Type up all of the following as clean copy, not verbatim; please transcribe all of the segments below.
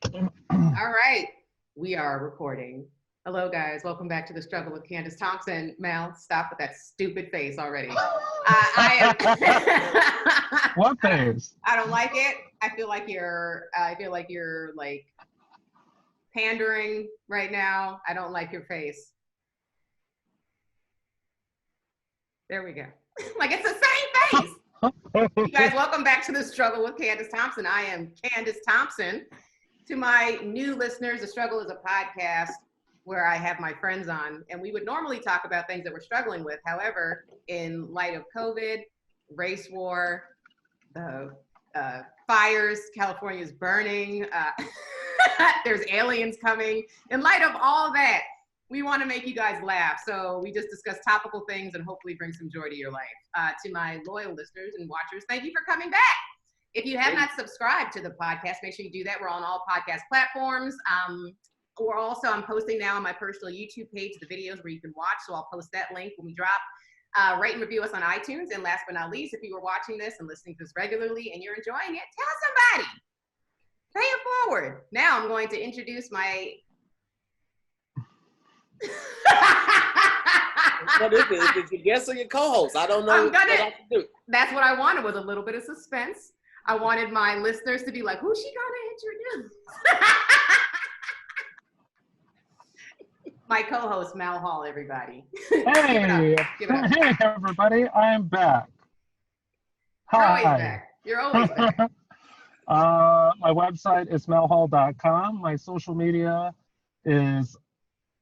All right, we are recording. Hello, guys. Welcome back to the struggle with Candice Thompson. Mal, stop with that stupid face already. I am. What face? I don't like it. I feel like you're. Like pandering right now. I don't like your face. There we go. Like it's the same face. You guys, welcome back to the struggle with Candice Thompson. I am Candice Thompson. To my new listeners, The Struggle is a podcast where I have my friends on, and we would normally talk about things that we're struggling with. However, in light of COVID, race war, the fires, California's burning, there's aliens coming. In light of all that, we want to make you guys laugh. So we just discuss topical things and hopefully bring some joy to your life. To my loyal listeners and watchers, thank you for coming back. If you have not subscribed to the podcast, make sure you do that. We're on all podcast platforms. I'm posting now on my personal YouTube page the videos where you can watch. So I'll post that link when we drop. Rate and review us on iTunes. And last but not least, if you were watching this and listening to this regularly and you're enjoying it, tell somebody. Pay it forward. Now I'm going to introduce my... What is it? Is it your guest or your co-host? I don't know what I can do. That's what I wanted, was a little bit of suspense. I wanted my listeners to be like, who's she gonna introduce? My co-host, Mal Hall, everybody. Hey, Give it up. Hey, everybody, I'm back. You're always Hi. back. You're always back. My website is melhall.com. My social media is,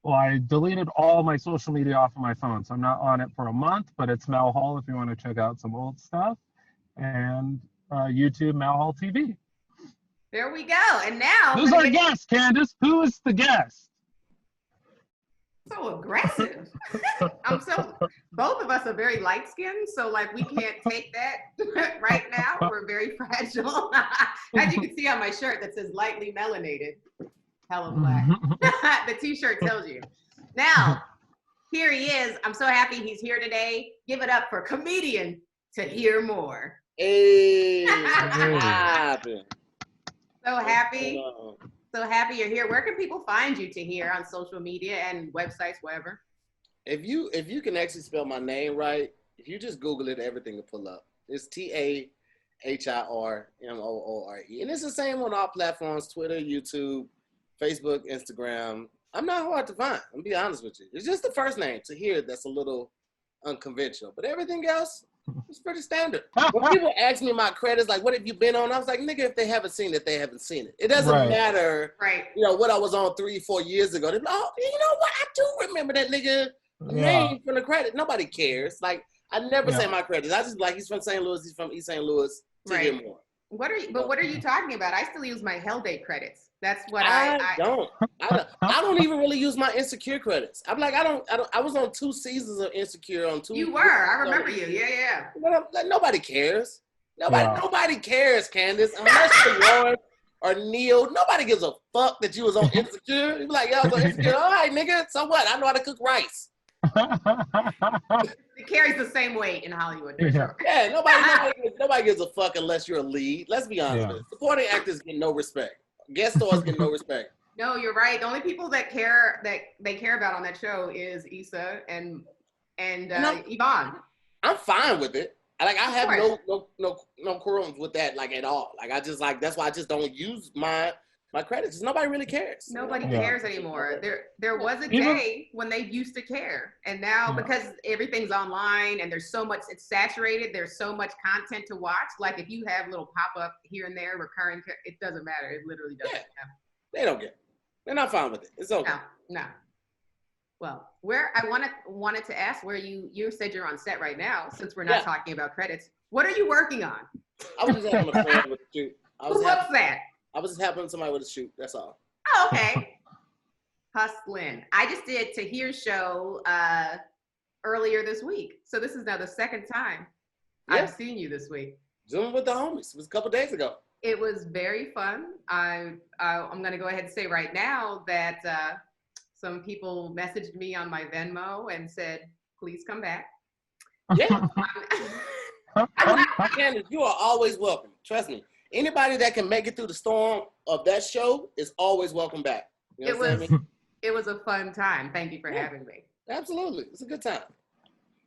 I deleted all my social media off of my phone, so I'm not on it for a month, but it's Mal Hall if you want to check out some old stuff. And YouTube, Mal Hall TV. There we go. And now... Who's our guest, Candice? Who is the guest? So aggressive. Both of us are very light-skinned, so like we can't take that right now. We're very fragile. As you can see on my shirt that says lightly melanated. Hella black. The t-shirt tells you. Now, here he is. I'm so happy he's here today. Give it up for comedian Tahir Moore. Hey, So happy. So happy you're here. Where can people find you, Tahir, on social media and websites, whatever? If you can actually spell my name right, if you just Google it, everything will pull up. It's TAHIRMOORE. And it's the same on all platforms, Twitter, YouTube, Facebook, Instagram. I'm not hard to find. I'm gonna be honest with you. It's just the first name, Tahir, that's a little unconventional. But everything else, it's pretty standard. When people ask me my credits, like, what have you been on? I was like, nigga, if they haven't seen it, they haven't seen it. It doesn't matter, what I was on 3-4 years ago. They're like, oh, you know what? I do remember that nigga name from the credit. Nobody cares. Like, I never say my credits. I just like, he's from St. Louis. He's from East St. Louis. Tahir Moore. What are you talking about? I still use my Hell Day credits. That's what I don't even really use my Insecure credits. I'm like, I was on 2 seasons of Insecure on 2. You were. I remember you. Yeah. But nobody cares. Nobody cares, Candice. Unless you're Lauren or Neil, nobody gives a fuck that you was on Insecure. You be like, yeah, I was on Insecure. All right, nigga. So what? I know how to cook rice. It carries the same weight in Hollywood. For sure. Yeah, nobody gives a fuck unless you're a lead. Let's be honest. Supporting actors get no respect. Guest stars get no respect. No, you're right. The only people that they care about on that show is Issa and Yvonne. I'm fine with it. I have no quarrels with that at all. That's why I just don't use my credits. Nobody really cares. Nobody cares anymore. There was a day when they used to care, and now because everything's online and there's so much, it's saturated. There's so much content to watch. Like if you have little pop up here and there, recurring, it doesn't matter. It literally doesn't. Yeah. They don't get. They're not fine with it. It's okay. No. Well, where I wanted to ask where you said you're on set right now, since we're not talking about credits. What are you working on? I was just having a friend with a shoot. What's that? I was just helping somebody with a shoot. That's all. Oh, okay. Hustlin'. I just did Tahir's show earlier this week. So this is now the second time I've seen you this week. Zooming with the homies. It was a couple days ago. It was very fun. I'm going to go ahead and say right now that some people messaged me on my Venmo and said, please come back. Yeah. Candice, you are always welcome. Trust me. Anybody that can make it through the storm of that show is always welcome back. You know what I mean? It was a fun time. Thank you for having me. Absolutely. It's a good time.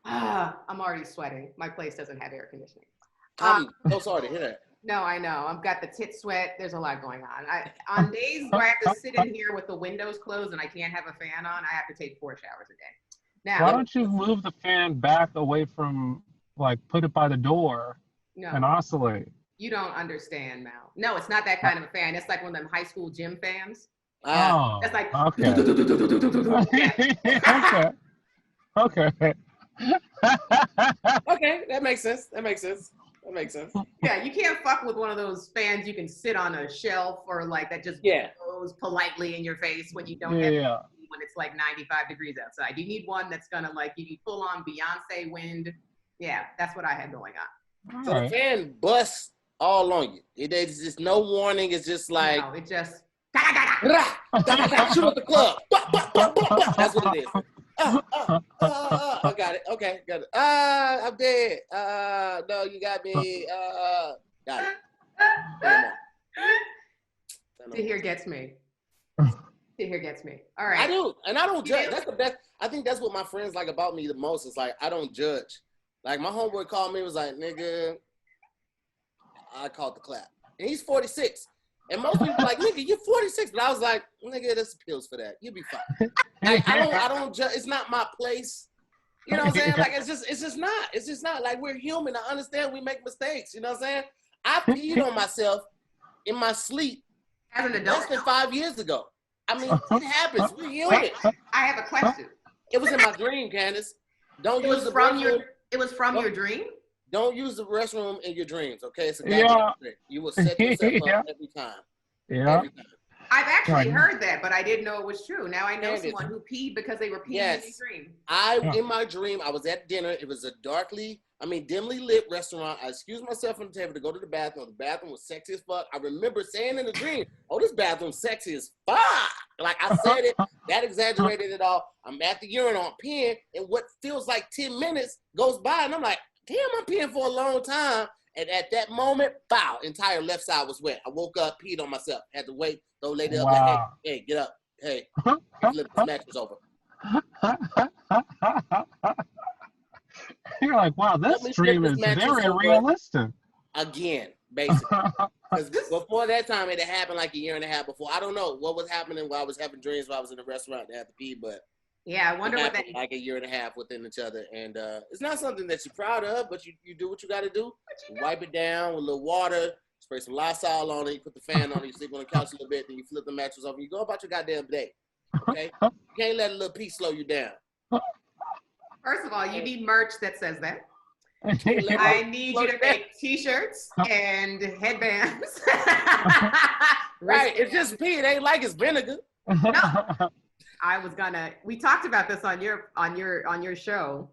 I'm already sweating. My place doesn't have air conditioning. I'm so sorry to hear that. No, I know. I've got the tit sweat. There's a lot going on. On days where I have to sit in here with the windows closed and I can't have a fan on, I have to take 4 showers a day. Now, why don't you move the fan back away from, like, put it by the door and oscillate? You don't understand, Mal. No, it's not that kind of a fan. It's like one of them high school gym fans. Oh, that's like okay. Okay. Okay, that makes sense. Yeah, you can't fuck with one of those fans you can sit on a shelf or like that just goes politely in your face when you don't have when it's like 95 degrees outside. You need one that's gonna like give you full on Beyonce wind. Yeah, that's what I had going on. So the fan busts all on you. There's just no warning. It's just like no, it just shoot at the club. That's what it is. I got it. Okay, got it. I'm dead. No, you got me. Got it. Tahir gets me. Tahir gets me. All right. I do, and I don't judge. That's the best. I think that's what my friends like about me the most. It's like I don't judge. Like my homeboy called me, was like, "Nigga," I called the clap, and he's 46. And most people are like, "Nigga, you're 46," but I was like, "Nigga, there's pills for that. You'll be fine." Like, I don't judge. It's not my place. You know what I'm saying? Like it's just not. Like we're human. I understand we make mistakes. You know what I'm saying? I peed on myself in my sleep as an adult less than 5 years ago. I mean, it happens. We're human. I have a question. It was in my dream, Candice. Don't use the restroom. It was from your dream? Don't use the restroom in your dreams, okay? It's a goddamn trick. You will set yourself up every time. Yeah. Every time. I've actually heard that, but I didn't know it was true. Now I know someone who peed because they were peeing in their dream. In my dream, I was at dinner. It was a dimly lit restaurant. I excused myself from the table to go to the bathroom. The bathroom was sexy as fuck. I remember saying in the dream, "Oh, this bathroom's sexy as fuck." Like I said it, that exaggerated it all. I'm at the urinal, I'm peeing, and what feels like 10 minutes goes by, and I'm like, damn, I'm peeing for a long time. And at that moment, bow, entire left side was wet. I woke up, peed on myself. Had to wait, throw lady up, like, hey, get up. Hey, flip the mattress over. You're like, wow, this dream is very realistic. Again, basically. Because before that time, it had happened like a year and a half before. I don't know what was happening while I was having dreams while I was in the restaurant and had to pee, but yeah, I wonder what that like a year and a half within each other. And it's not something that you're proud of, but you do what you got to do. You wipe it down with a little water, spray some Lysol on it, you put the fan on it, you sleep on the couch a little bit, then you flip the mattress over, you go about your goddamn day. Okay? You can't let a little pee slow you down. First of all, you need merch that says that. I need you to make t-shirts and headbands. Right, it's just pee. It ain't like it's vinegar. No. We talked about this on your show.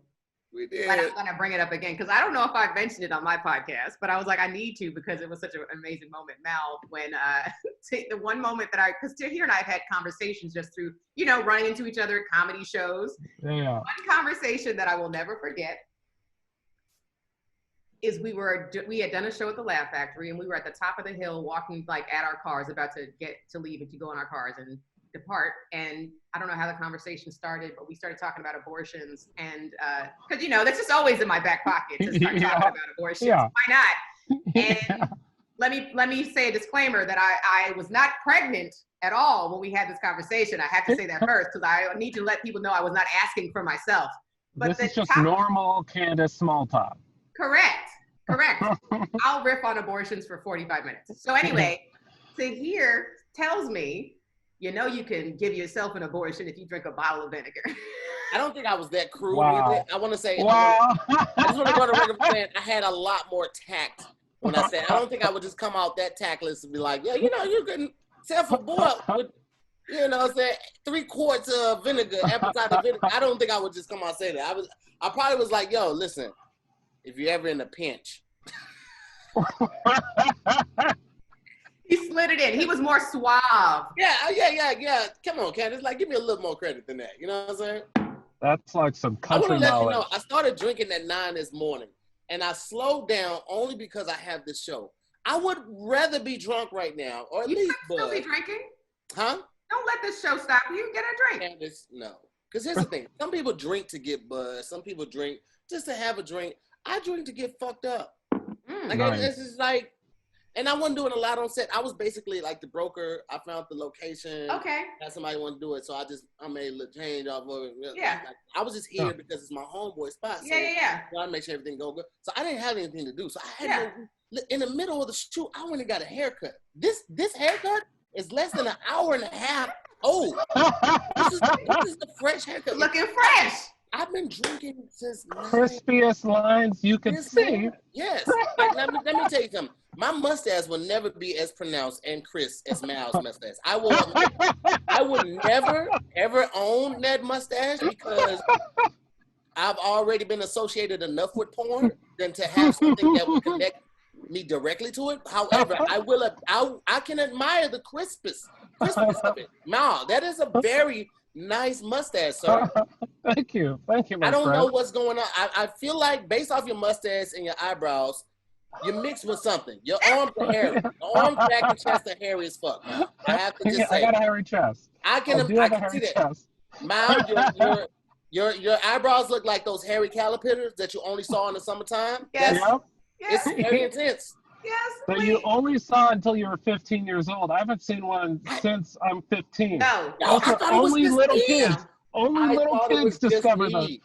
We did. But I'm gonna bring it up again because I don't know if I've mentioned it on my podcast, but I was like, I need to because it was such an amazing moment, Mal, when the one moment that because Tahir and I have had conversations just through, running into each other at comedy shows. Yeah. One conversation that I will never forget is we had done a show at the Laugh Factory and we were at the top of the hill walking like at our cars, about to get to leave and to go in our cars and depart. And I don't know how the conversation started, but we started talking about abortions and because that's just always in my back pocket to start talking about abortions. Yeah. Why not? And let me say a disclaimer that I was not pregnant at all when we had this conversation. I have to say that first because I need to let people know I was not asking for myself. But this is just normal Candice small talk. Correct. I'll riff on abortions for 45 minutes. So anyway, Tahir tells me, you can give yourself an abortion if you drink a bottle of vinegar. I don't think I was that crude with it. I want to say, I just want to go to record saying I had a lot more tact when I said, I don't think I would just come out that tactless and be like, yeah, you can self-abort with, say 3 quarts of vinegar, apple cider vinegar. I don't think I would just come out and say that. I probably was like, yo, listen, if you're ever in a pinch. He slid it in. He was more suave. Yeah. Come on, Candice. Like, give me a little more credit than that. You know what I'm saying? That's like some country knowledge. I want to let you know, I started drinking at 9 this morning, and I slowed down only because I have this show. I would rather be drunk right now, or at You least could still be drinking. Huh? Don't let this show stop you. Get a drink. Candice, no. Because here's the thing. Some people drink to get buzzed. Some people drink just to have a drink. I drink to get fucked up. Like, Nice. it's just like, and I wasn't doing a lot on set. I was basically like the broker. I found the location. Okay. Had somebody want to do it, so I made a little change off of it. Yeah. Like, I was just here because it's my homeboy spot. So Yeah. I make sure everything go good. So I didn't have anything to do. So I had in the middle of the shoot, I went and got a haircut. This haircut is less than an hour and a half old. This is the fresh haircut. Looking fresh. I've been drinking since Crispiest lines you can see. Yes. Like, let me tell you something. My mustache will never be as pronounced and crisp as Mal's mustache. I would never ever own that mustache because I've already been associated enough with porn than to have something that would connect me directly to it. However, I can admire the crispness of it. Mal, that is a very nice mustache, sir. Thank you, my I don't friend. know what's going on. I feel like based off your mustache and your eyebrows, you're mixed with something. Your arms are hairy. Your arms, back, and chest are hairy as fuck. I have to just say. I got a hairy chest. I can see that. Chest. Mal, your eyebrows look like those hairy caterpillars that you only saw in the summertime. Yes. Yep. Yes. It's very intense. Yes. That you only saw until you were 15 years old. I haven't seen one since I'm 15. No. I thought it was only just little me. kids. Only little kids discover those.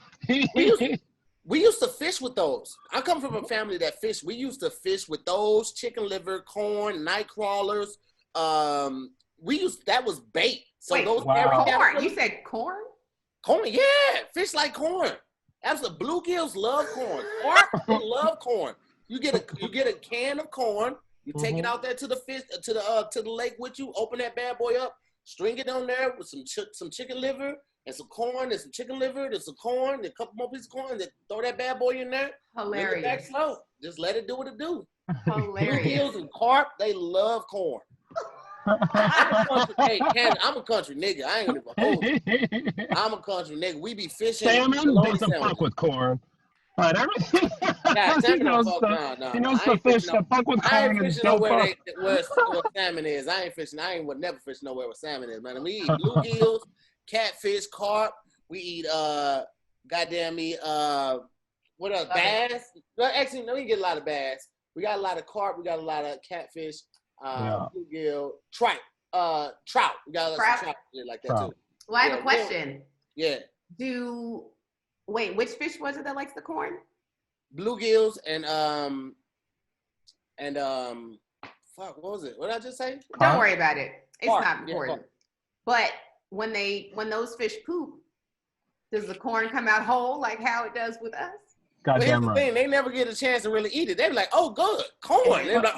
We used to fish with those. I come from a family that fished. We used to fish with those, chicken liver, corn, night crawlers. That was bait. So Wait, those corn. You said corn? Corn, yeah. Fish like corn. Absolutely. Bluegills love corn. Carp love corn. You get a can of corn. You take it out there to the fish to the lake with you. Open that bad boy up. String it on there with some chicken liver and some corn and some chicken liver. There's some corn. And a couple more pieces of corn. Then throw that bad boy in there. Hilarious. Bring it back slow. Just let it do what it do. Hilarious. Bluegills and carp, they love corn. Hey, I'm a country nigga. I ain't gonna hold you. I'm a country nigga. We be fishing. Salmon doesn't fuck with corn. But everything. He knows the fish that fuck with corn. I ain't fishing nowhere where salmon is. I would never fish nowhere where salmon is, man. We eat bluegills, catfish, carp. We eat what else? Bass. Well, actually, no, we get a lot of bass. We got a lot of carp. We got a lot of catfish. Bluegill, trout. We got a lot of trout like that too. Well, I have a question. Yeah. Wait, which fish was it that likes the corn? Bluegills and fuck, what was it? What did I just say? Don't worry about it. It's Carp. not important. But when those fish poop, does the corn come out whole like how it does with us? Well, here's the thing, they never get a chance to really eat it. They be like, oh, good, corn. They're like,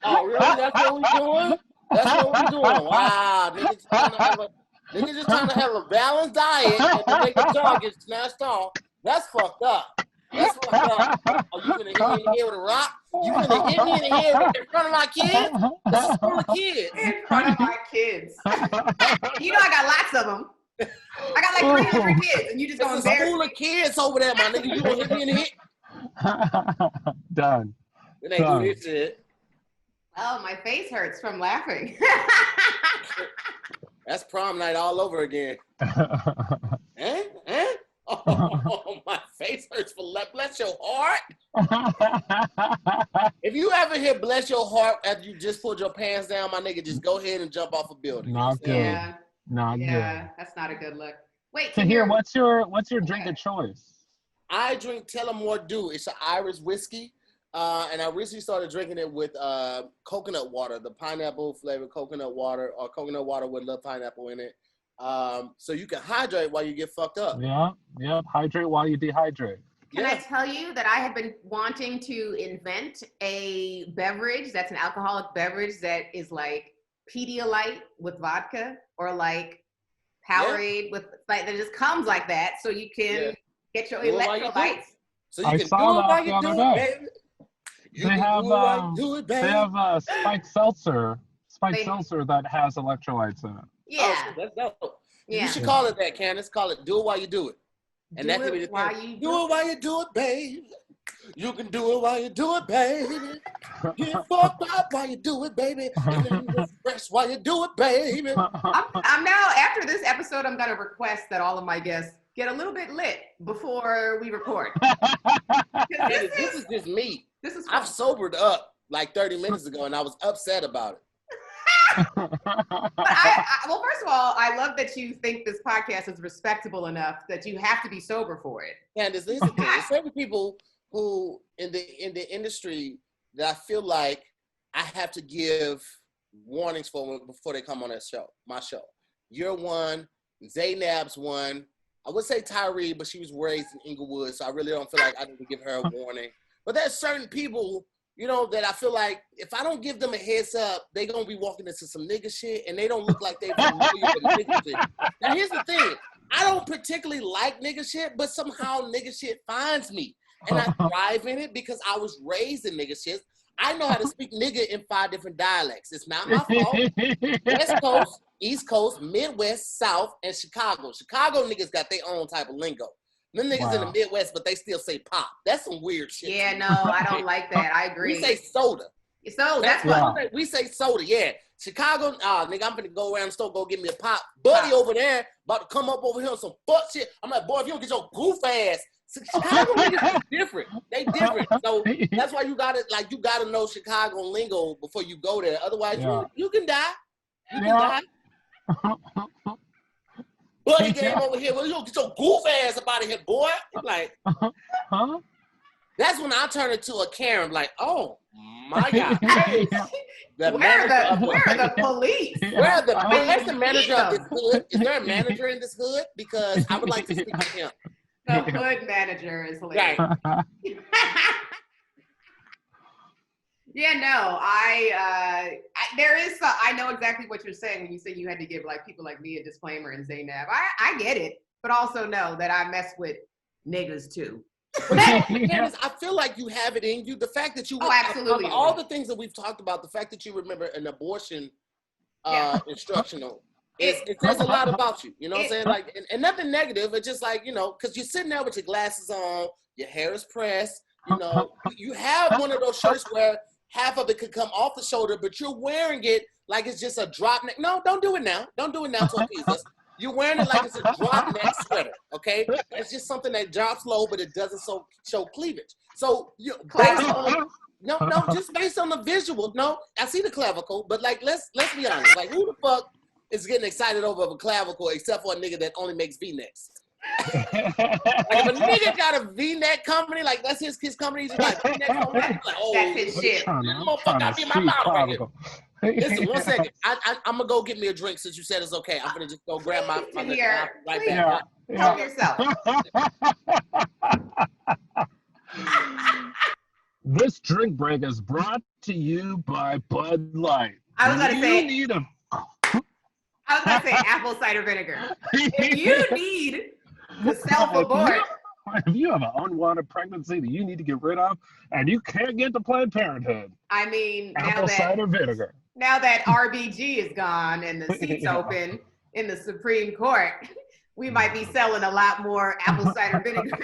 oh, really? That's what we doing? That's what we doing. Wow, niggas just trying to have a balanced diet and to make the dog get snatched off. That's fucked up. That's fucked up. Oh, you gonna hit me in the head with a rock? You gonna hit me in the head in front of my kids? This is full of kids. In front of my kids. You know I got lots of them. I got like 300 kids, and you just gonna embarrass me. Full of kids over there, my nigga. You gonna hit me in the head? Done. It ain't do this shit. Oh, my face hurts from laughing. That's prom night all over again. Oh, my face hurts for bless your heart. If you ever hear bless your heart after you just pulled your pants down, my nigga, just go ahead and jump off a building. Not good. Yeah. Not good. That's not a good look. Wait, Tahir, what's your drink of choice? I drink Tahir Moore. It's an Irish whiskey. And I recently started drinking it with coconut water, the pineapple flavored coconut water, or coconut water with a little pineapple in it. So you can hydrate while you get fucked up. Yeah. Hydrate while you dehydrate. Can I tell you that I have been wanting to invent a beverage that's an alcoholic beverage that is like Pedialyte with vodka, or like Powerade with, like, that just comes like that, so you can get your electrolytes. So you can do it while you do it, baby. They have spiked seltzer that has electrolytes in it. Yeah. Oh, that's dope. Yeah. You should call it that, Candice. Call it "Do It While You Do It," and that could be the thing. Do it while you do it, babe. You can do it while you do it, baby. Get fucked up while you do it, baby. And then get fresh while you do it, baby. I'm now, after this episode, I'm going to request that all of my guests get a little bit lit before we record. This is just me. This is I've sobered up like 30 minutes ago and I was upset about it. Well, first of all, I love that you think this podcast is respectable enough that you have to be sober for it. Candice, here's the thing. There's certain people who in the industry that I feel like I have to give warnings for before they come on my show. You're one, Zaynab's one. I would say Tyree, but she was raised in Inglewood, so I really don't feel like I need to give her a warning. But there's certain people, you know, that I feel like if I don't give them a heads up, they're going to be walking into some nigga shit, and they don't look like they're familiar with nigga shit. Now, here's the thing. I don't particularly like nigga shit, but somehow nigga shit finds me. And I thrive in it because I was raised in nigga shit. I know how to speak nigga in 5 different dialects. It's not my fault. West Coast, East Coast, Midwest, South, and Chicago. Chicago niggas got their own type of lingo. Them niggas in the Midwest, but they still say pop. That's some weird shit. Yeah, no, I don't like that. I agree. We say soda. So that's what we say soda, yeah. Chicago, nigga, I'm finna go around the store, go get me a pop. Buddy over there about to come up over here on some fuck shit. I'm like, boy, if you don't get your goof ass. Chicago niggas is different. They different. So that's why you gotta know Chicago lingo before you go there. Otherwise, you can die. You can die. Buddy came over here. Well, you don't get your goof ass up out of here, boy. Like, that's when I turn into a Karen. Like, oh my God. Where are the police? Where's the manager of this hood? Is there a manager in this hood? Because I would like to speak to him. The hood manager is hilarious. Right. Yeah, no, there is I know exactly what you're saying when you say you had to give like people like me a disclaimer and Zaynab. I get it, but also know that I mess with niggas too. Candice, I feel like you have it in you. The fact that you absolutely all the things that we've talked about, the fact that you remember an abortion instructional. It says a lot about you, you know what I'm saying? Like, and nothing negative. It's just like, you know, because you're sitting there with your glasses on, your hair is pressed, you know, you have one of those shirts where half of it could come off the shoulder, but you're wearing it like it's just a drop neck. No, don't do it now. Don't do it now, Torquizas. You're wearing it like it's a drop neck sweater, okay? It's just something that drops low, but it doesn't show cleavage. So, just based on the visual, no, I see the clavicle, but like, let's be honest. Like, who the fuck is getting excited over a clavicle except for a nigga that only makes V-necks? Like if a nigga got a V-neck company, like that's his company, he's like V-neck company, like, oh, that's his shit. Motherfucker, I be my mouth right here. Listen, 1 second. I'm gonna go get me a drink since you said it's okay. I'm gonna just go grab my right back. Help yourself. This drink break is brought to you by Bud Light. I was gonna say apple cider vinegar. If you need to self-abort. If you have an unwanted pregnancy that you need to get rid of and you can't get to Planned Parenthood, I mean, apple cider vinegar. Now that RBG is gone and the seat's open in the Supreme Court, we might be selling a lot more apple cider vinegar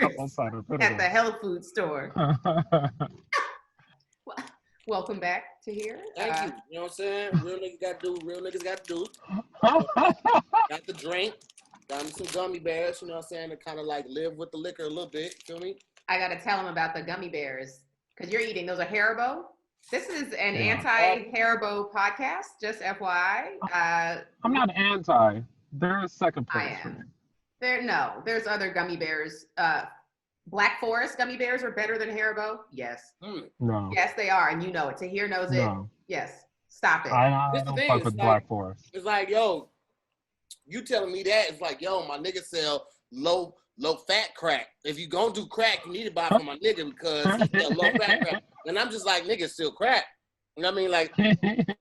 at the health food store. Welcome back to here. Thank you. You know what I'm saying? Real niggas got to do. Real niggas got to do. Got the drink. Got me some gummy bears. You know what I'm saying? To kind of like live with the liquor a little bit. Feel me? I got to tell them about the gummy bears because you're eating. Those are Haribo. This is an anti-Haribo podcast. Just FYI. I'm not anti. They're a second place. I am. There's other gummy bears. Black Forest gummy bears are better than Haribo? Yes. No. Yes, they are, and you know it. Tahir knows it. Yes. Stop it. I don't fuck with Black Forest. It's like, yo, you telling me that? It's like, yo, my nigga sell low fat crack. If you gonna do crack, you need to buy from my nigga because he sell low fat crack. And I'm just like, nigga, it's still crack. You know what I mean? Like,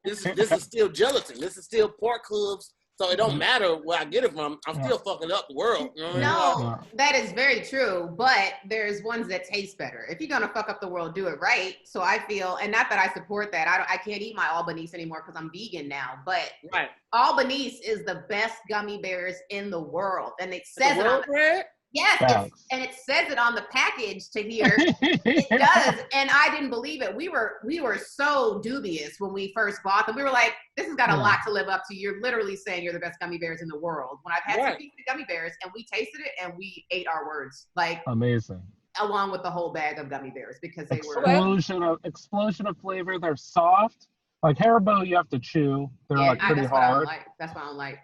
this is still gelatin. This is still pork hooves. So it don't matter where I get it from. I'm still fucking up the world. You know what I mean? That is very true. But there's ones that taste better. If you're gonna fuck up the world, do it right. So I feel, and not that I support that. I can't eat my Albanese anymore because I'm vegan now. But right. Albanese is the best gummy bears in the world, and it says it on bread. Yes, and it says it on the package to here. It does, and I didn't believe it. We were so dubious when we first bought them. We were like, this has got a lot to live up to. You're literally saying you're the best gummy bears in the world. When I've had some pieces of gummy bears and we tasted it and we ate our words. Like amazing. Along with the whole bag of gummy bears because they were explosion of flavor. They're soft. Like Haribo, you have to chew. They're like pretty hard. That's what I don't like.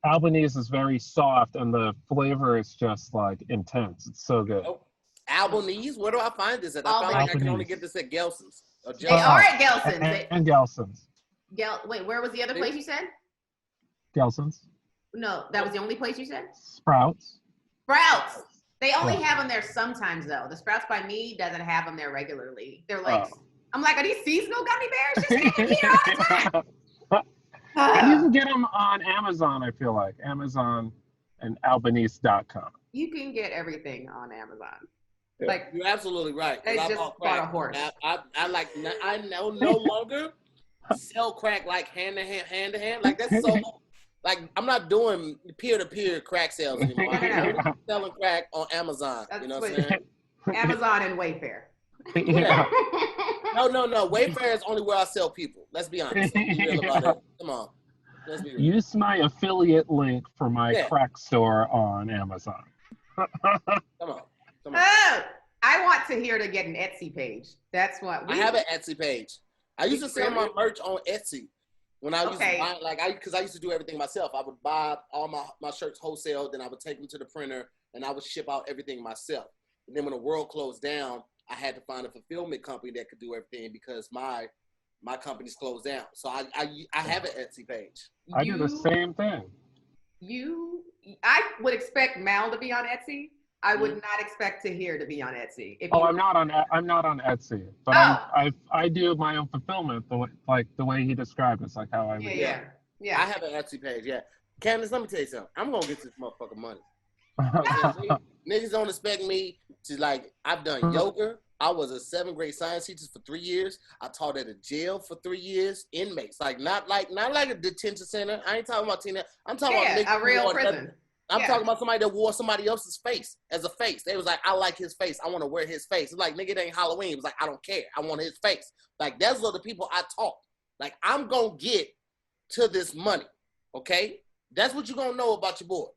Albanese is very soft, and the flavor is just like intense. It's so good. Oh, Albanese? Where do I find this at? I found like I can only get this at Gelson's. They are at Gelson's. And Gelson's. Wait, where was the other place you said? Gelson's. No, that was the only place you said? Sprouts. Sprouts. They only have them there sometimes, though. The Sprouts by me doesn't have them there regularly. They're like, I'm like, are these seasonal gummy bears? Just getting here all the time. And you can get them on Amazon, I feel like. Amazon and Albanese.com. You can get everything on Amazon. Yeah. Like you're absolutely right. They just bought a horse. I no longer sell crack like hand to hand. Like that's so like I'm not doing peer-to-peer crack sales anymore. I'm selling crack on Amazon. That's you know what I'm saying? Amazon and Wayfair. Yeah. No. Wayfair is only where I sell people. Let's be honest. Be real about it. Come on. Let's be real. Use my affiliate link for my crack store on Amazon. Come on. Oh, I want Tahir to get an Etsy page. That's what I have an Etsy page. I used to sell my merch on Etsy when I used to buy, because I used to do everything myself. I would buy all my shirts wholesale, then I would take them to the printer, and I would ship out everything myself. And then when the world closed down, I had to find a fulfillment company that could do everything because my company's closed down. So I have an Etsy page. I do the same thing. I would expect Mal to be on Etsy. I would not expect Tahir to be on Etsy. I'm not on Etsy, but I do my own fulfillment the way he described. It's like how I would. Yeah. I have an Etsy page. Yeah, Candice, let me tell you something. I'm gonna get this motherfucking money. Niggas don't expect me to like. I've done yoga. I was a 7th grade science teacher for 3 years. I taught at a jail for 3 years. Inmates, not like a detention center. I ain't talking about Tina. I'm talking about a real prison. I'm talking about somebody that wore somebody else's face as a face. They was like, I like his face. I want to wear his face. It's like, nigga, it ain't Halloween. It was like, I don't care. I want his face. Like, those are the people I taught. Like, I'm going to get to this money, okay? That's what you're going to know about your boy.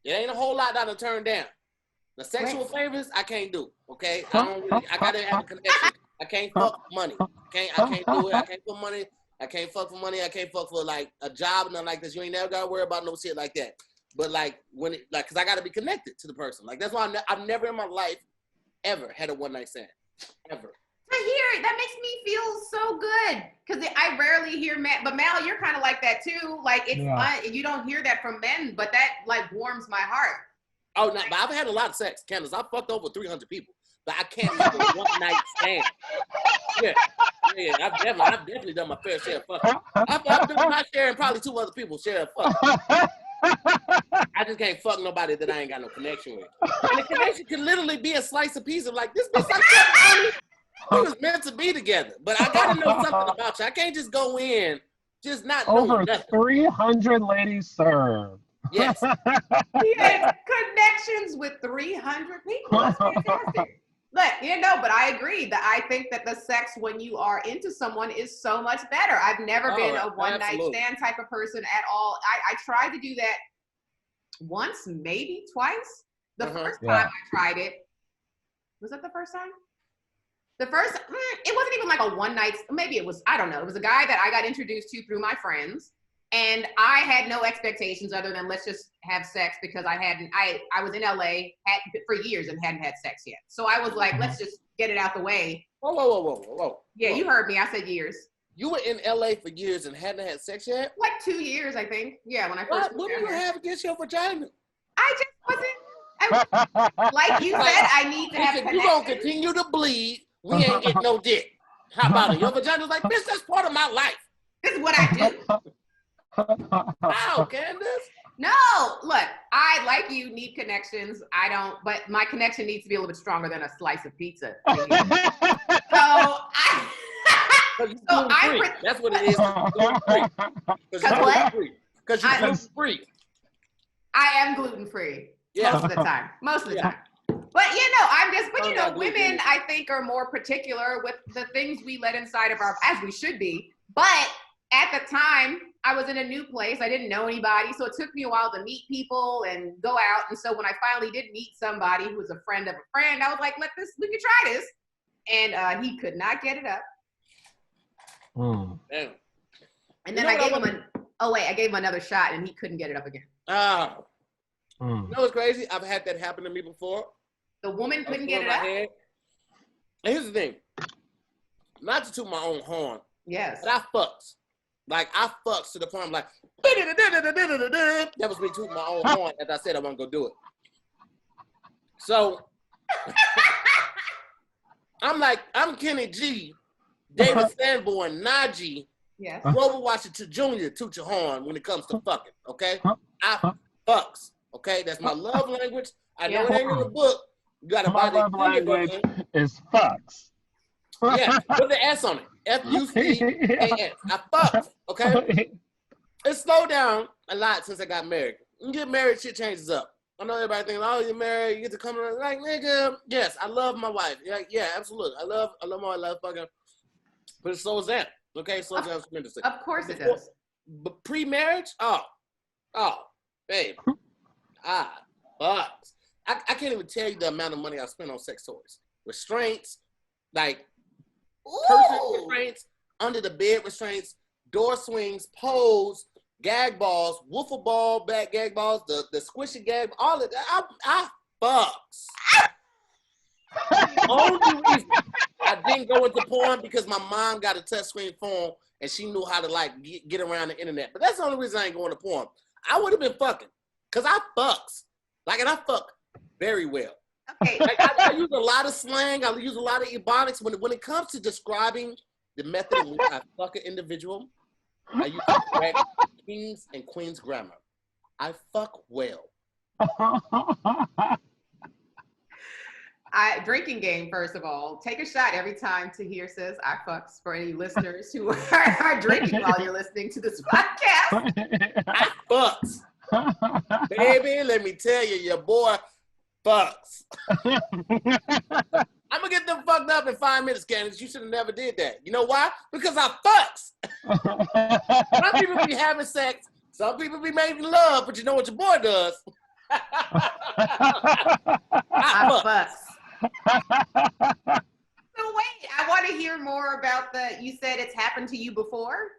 It ain't a whole lot that I turn down. The sexual favors, I can't do, okay? I got to have a connection. I can't fuck for money. I can't do it. I can't put money. I can't fuck for money. I can't fuck for, like, a job and nothing like this. You ain't never got to worry about no shit like that. But like because I gotta be connected to the person. Like that's why I've never in my life ever had a one night stand, ever. Tahir, that makes me feel so good because I rarely hear Mal. But Mal, you're kind of like that too. Like it's fun. You don't hear that from men, but that like warms my heart. Oh no, but I've had a lot of sex, Candice. I've fucked over 300 people, but I can't have a one night stand. Yeah. I've definitely done my fair share of fucking. I've done my share and probably 2 other people share of fucking. I just can't fuck nobody that I ain't got no connection with. And the connection can literally be a slice of pizza. Like this bitch like we was meant to be together. But I gotta know something about you. I can't just go in, just not know over nothing. 300 ladies served. Yes. He has connections with 300 people. That's fantastic. Look, but I agree that I think that the sex when you are into someone is so much better. I've never been a one-night stand type of person at all. I tried to do that once, maybe twice. The first time I tried it, was that the first time? It wasn't even like a one-night, maybe it was, I don't know. It was a guy that I got introduced to through my friends. And I had no expectations other than let's just have sex because I was in LA for years and hadn't had sex yet. So I was like, let's just get it out the way. Whoa. Yeah, you heard me. I said years. You were in LA for years and hadn't had sex yet? Like 2 years, I think. Yeah, when I first What do you have against your vagina? I just wasn't. Like you said, I need to have connection. You're going to continue to bleed. We ain't getting no dick. How about it? Your vagina's like, bitch, that's part of my life. This is what I do. Wow, Candice. No, look, I, like you, need connections. I don't, but my connection needs to be a little bit stronger than a slice of pizza. So that's what it is. Because you're gluten free. I am gluten free. Yeah. Most of the time. Most of the Yeah. time. But I'm just, but Don't agree women, with I think, are more particular with the things we let inside of as we should be. But at the time, I was in a new place. I didn't know anybody. So it took me a while to meet people and go out. And so when I finally did meet somebody who was a friend of a friend, I was like, we could try this. And he could not get it up. Damn. And then I gave him another shot and he couldn't get it up again. Oh. You know what's crazy? I've had that happen to me before. The woman couldn't get it up? And here's the thing. Not to toot my own horn. Yes. But I fucks. Like, I fucks to the point I'm like, that was me tooting my own horn as I said I wasn't going to do it. So, I'm Kenny G, David Sanborn, Najee, yes. Grover Washington Jr., toot your horn when it comes to fucking, okay? I fucks, okay? That's my love language. I know it ain't in the book. You got to buy the language is fucks. Yeah, put the S on it. F-U-C-A-S. I fucks, okay? It's slowed down a lot since I got married. You get married, shit changes up. I know everybody thinks, oh, you're married, you get to come around. Like, nigga, yes, I love my wife. Yeah, absolutely. I love my wife, I love fucking. But it slows down, okay? It slows down tremendously. Of course it does. But pre-marriage, oh, babe, fucks. I can't even tell you the amount of money I spent on sex toys. Restraints, like person restraints, under the bed restraints, door swings, poles, gag balls, wiffle ball, back gag balls, the squishy gag, all of that. I fucks. The only reason I didn't go into porn because my mom got a touchscreen phone and she knew how to like get around the internet. But that's the only reason I ain't going to porn. I would have been fucking because I fucks. Like, and I fuck very well. Okay. Like, I use a lot of slang. I use a lot of ebonics. When it comes to describing the method in which I fuck an individual, I use the correct kings and queens grammar. I fuck well. Drinking game, first of all. Take a shot every time Tahir says I fucks for any listeners who are drinking while you're listening to this podcast. I fucks. Baby, let me tell you, your boy fucks. I'm gonna get them fucked up in 5 minutes, Candice. You should have never did that. You know why? Because I fucks. Some people be having sex. Some people be making love, but you know what your boy does? I fucks. So wait, I want to hear more about you said it's happened to you before?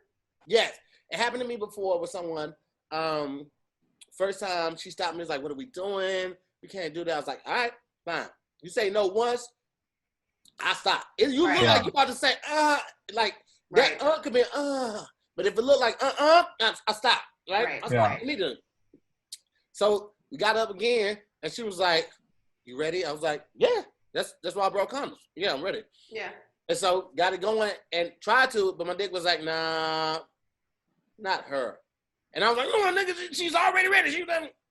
Yes, it happened to me before with someone. First time she stopped me, was like, what are we doing? We can't do that. I was like, all right, fine. You say no once, I stop. You look like you about to say, like that could be but if it look like I stop, right? I stop immediately. So we got up again and she was like, you ready? I was like, yeah, that's why I brought condoms. Yeah, I'm ready. Yeah. And so got it going and tried to, but my dick was like, nah, not her. And I was like, no, nigga, she's already ready. He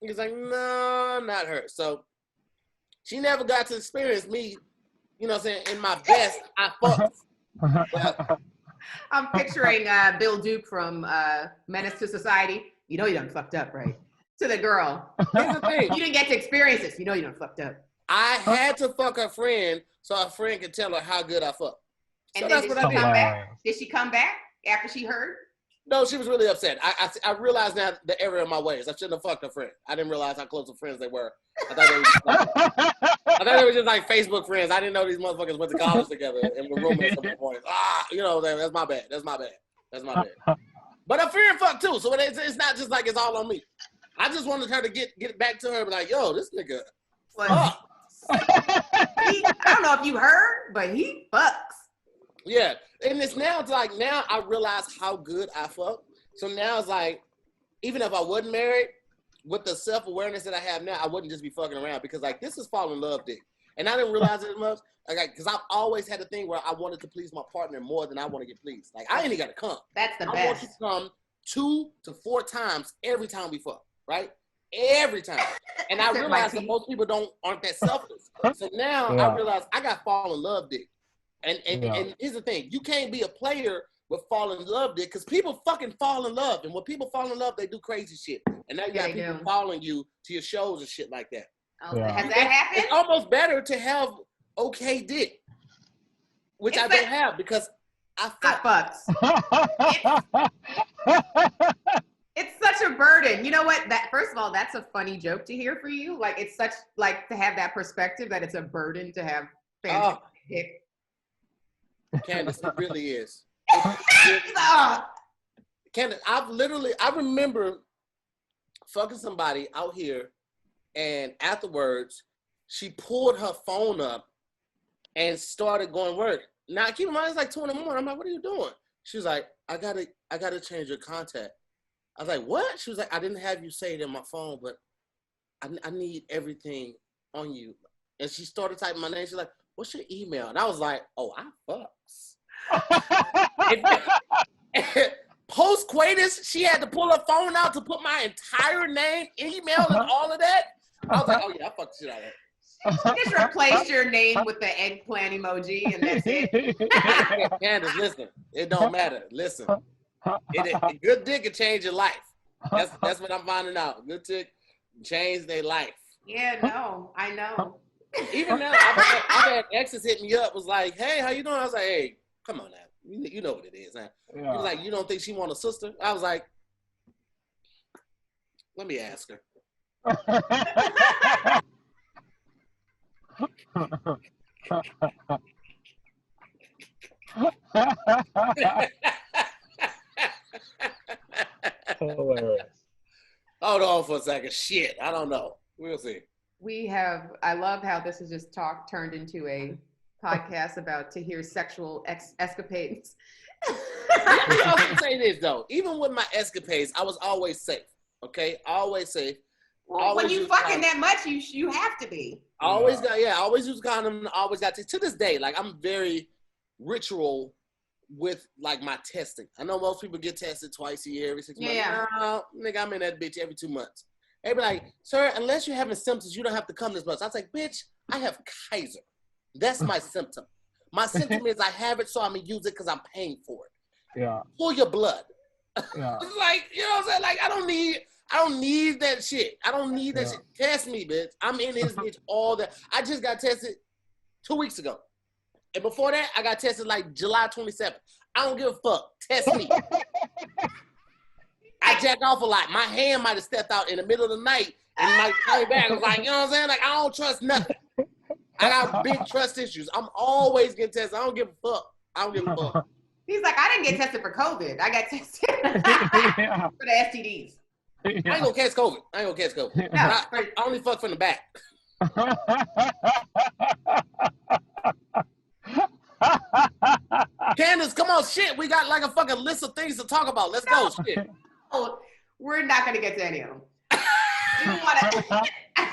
was like, no, not her. So she never got to experience me, you know what I'm saying, in my best, I fucked. I'm picturing Bill Duke from Menace to Society. You know you done fucked up, right? To the girl. Here's the thing. You didn't get to experience this. You know you done fucked up. I had to fuck her friend so her friend could tell her how good I fucked. So And that's then what I did. come back? Did she come back after she heard? No, she was really upset. I realized now the error in my ways. I shouldn't have fucked her friend. I didn't realize how close of friends they were. I thought they were just like Facebook friends. I didn't know these motherfuckers went to college together and were roommates at one point. You know, that's my bad. That's my bad. But her friend fucked too, so it's not just like it's all on me. I just wanted her to get back to her and be like, yo, this nigga fucks. I don't know if you heard, but he fucks. Yeah, and it's now I realize how good I fuck. So now it's like, even if I wasn't married, with the self-awareness that I have now, I wouldn't just be fucking around because like this is fall in love dick. And I didn't realize it as much. Like, because I've always had a thing where I wanted to please my partner more than I want to get pleased. Like, I ain't even got to come. That's the best. I want you to come 2 to 4 times every time we fuck, right? Every time. And I realize that most people aren't that selfless. So now I realize I got fall in love dick. And here's the thing, you can't be a player what Fall in Love did, because people fucking fall in love. And when people fall in love, they do crazy shit. And now you got people following you to your shows and shit like that. Oh, has that happened? It's almost better to have okay dick, which I don't have because I fucks. It's such a burden. You know what? First of all, that's a funny joke to hear for you. Like, it's such, like, to have that perspective that it's a burden to have fantastic dick. Candice, it really is. Candice, I remember fucking somebody out here, and afterwards, she pulled her phone up and started going work. Now, keep in mind, it's like 2 in the morning. I'm like, what are you doing? She was like, I gotta change your contact. I was like, what? She was like, I didn't have you say it in my phone, but I need everything on you. And she started typing my name. She's like, what's your email? And I was like, oh, I fucks. Post-coitus, she had to pull her phone out to put my entire name, email, and all of that. I was like, oh, yeah, I fucked the shit out of that. Just replace your name with the eggplant emoji, and that's it. Candice, listen, it don't matter. Listen, a good dick can change your life. That's what I'm finding out. Good dick change their life. Yeah, no, I know. Even now, I've had exes hit me up, was like, hey, how you doing? I was like, hey, come on now. You know what it is, huh? Yeah. He was like, you don't think she want a sister? I was like, let me ask her. Hilarious. Hold on for a second. Shit, I don't know. We'll see. I love how this is just turned into a podcast about Tahir's sexual escapades. I also say this though, even with my escapades, I was always safe. Okay, always safe. Well, always when you fucking that much, you have to be. I always always use condom. Always got to this day. Like, I'm very ritual with like my testing. I know most people get tested twice a year, every 6 months. Yeah. No, nigga, I'm in that bitch every 2 months. They be like, sir, unless you're having symptoms, you don't have to come this much. I was like, bitch, I have Kaiser. That's my symptom. My symptom is I have it, so I'm gonna use it because I'm paying for it. Yeah. Pull your blood. Yeah. It's like, you know what I'm saying? Like, I don't need that shit. I don't need that shit. Test me, bitch. I'm in his bitch all that. I just got tested 2 weeks ago. And before that, I got tested like July 27th. I don't give a fuck. Test me. I jacked off a lot. My hand might have stepped out in the middle of the night and might came back. I was like, you know what I'm saying? Like, I don't trust nothing. I got big trust issues. I'm always getting tested. I don't give a fuck. I don't give a fuck. He's like, I didn't get tested for COVID. I got tested for the STDs. I ain't gonna catch COVID. No, I only fuck from the back. Candice, come on, shit. We got like a fucking list of things to talk about. Let's go, shit. Oh, we're not gonna get to any of them. I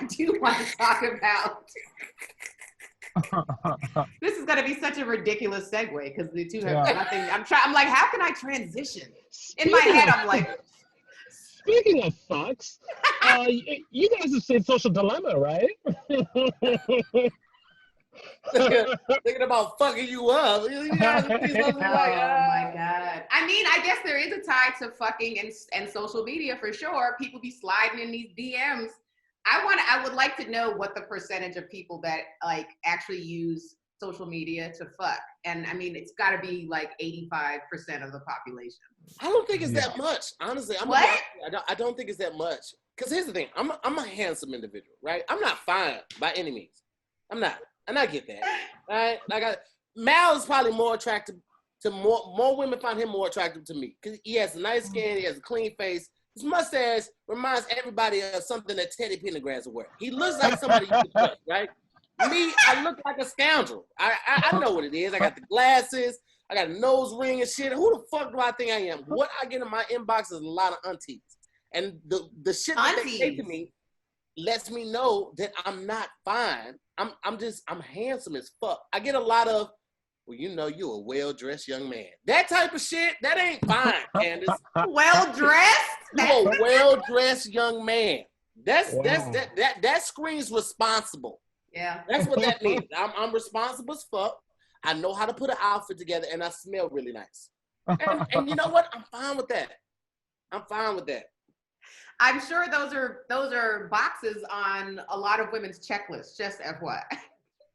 do want to talk about. This is gonna be such a ridiculous segue because the two have nothing. I'm like, how can I transition? In my head, I'm like. Speaking of fucks, you guys have seen Social Dilemma, right? Thinking about fucking you up. Oh my God. I mean, I guess there is a tie to fucking and social media for sure. People be sliding in these DMs. I would like to know what the percentage of people that like actually use social media to fuck. And I mean, it's got to be like 85% of the population. I don't think it's that much, honestly. I don't think it's that much. Because here's the thing. I'm a handsome individual, right? I'm not fine by any means. I'm not. And I get that, right? Like, Mal is probably more attractive to more women find him more attractive to me. Because he has a nice skin, he has a clean face. His mustache reminds everybody of something that Teddy Pendergrass would wear. He looks like somebody you could trust, right? Me, I look like a scoundrel. I know what it is. I got the glasses. I got a nose ring and shit. Who the fuck do I think I am? What I get in my inbox is a lot of aunties. And the shit that they say to me lets me know that I'm not fine. I'm handsome as fuck. I get a lot of, well, you know, you're a well-dressed young man. That type of shit, that ain't fine, Candice. Well-dressed? You're a well-dressed young man. That screams responsible. Yeah. That's what that means. I'm responsible as fuck. I know how to put an outfit together, and I smell really nice. And you know what? I'm fine with that. I'm fine with that. I'm sure those are boxes on a lot of women's checklists, just FYI.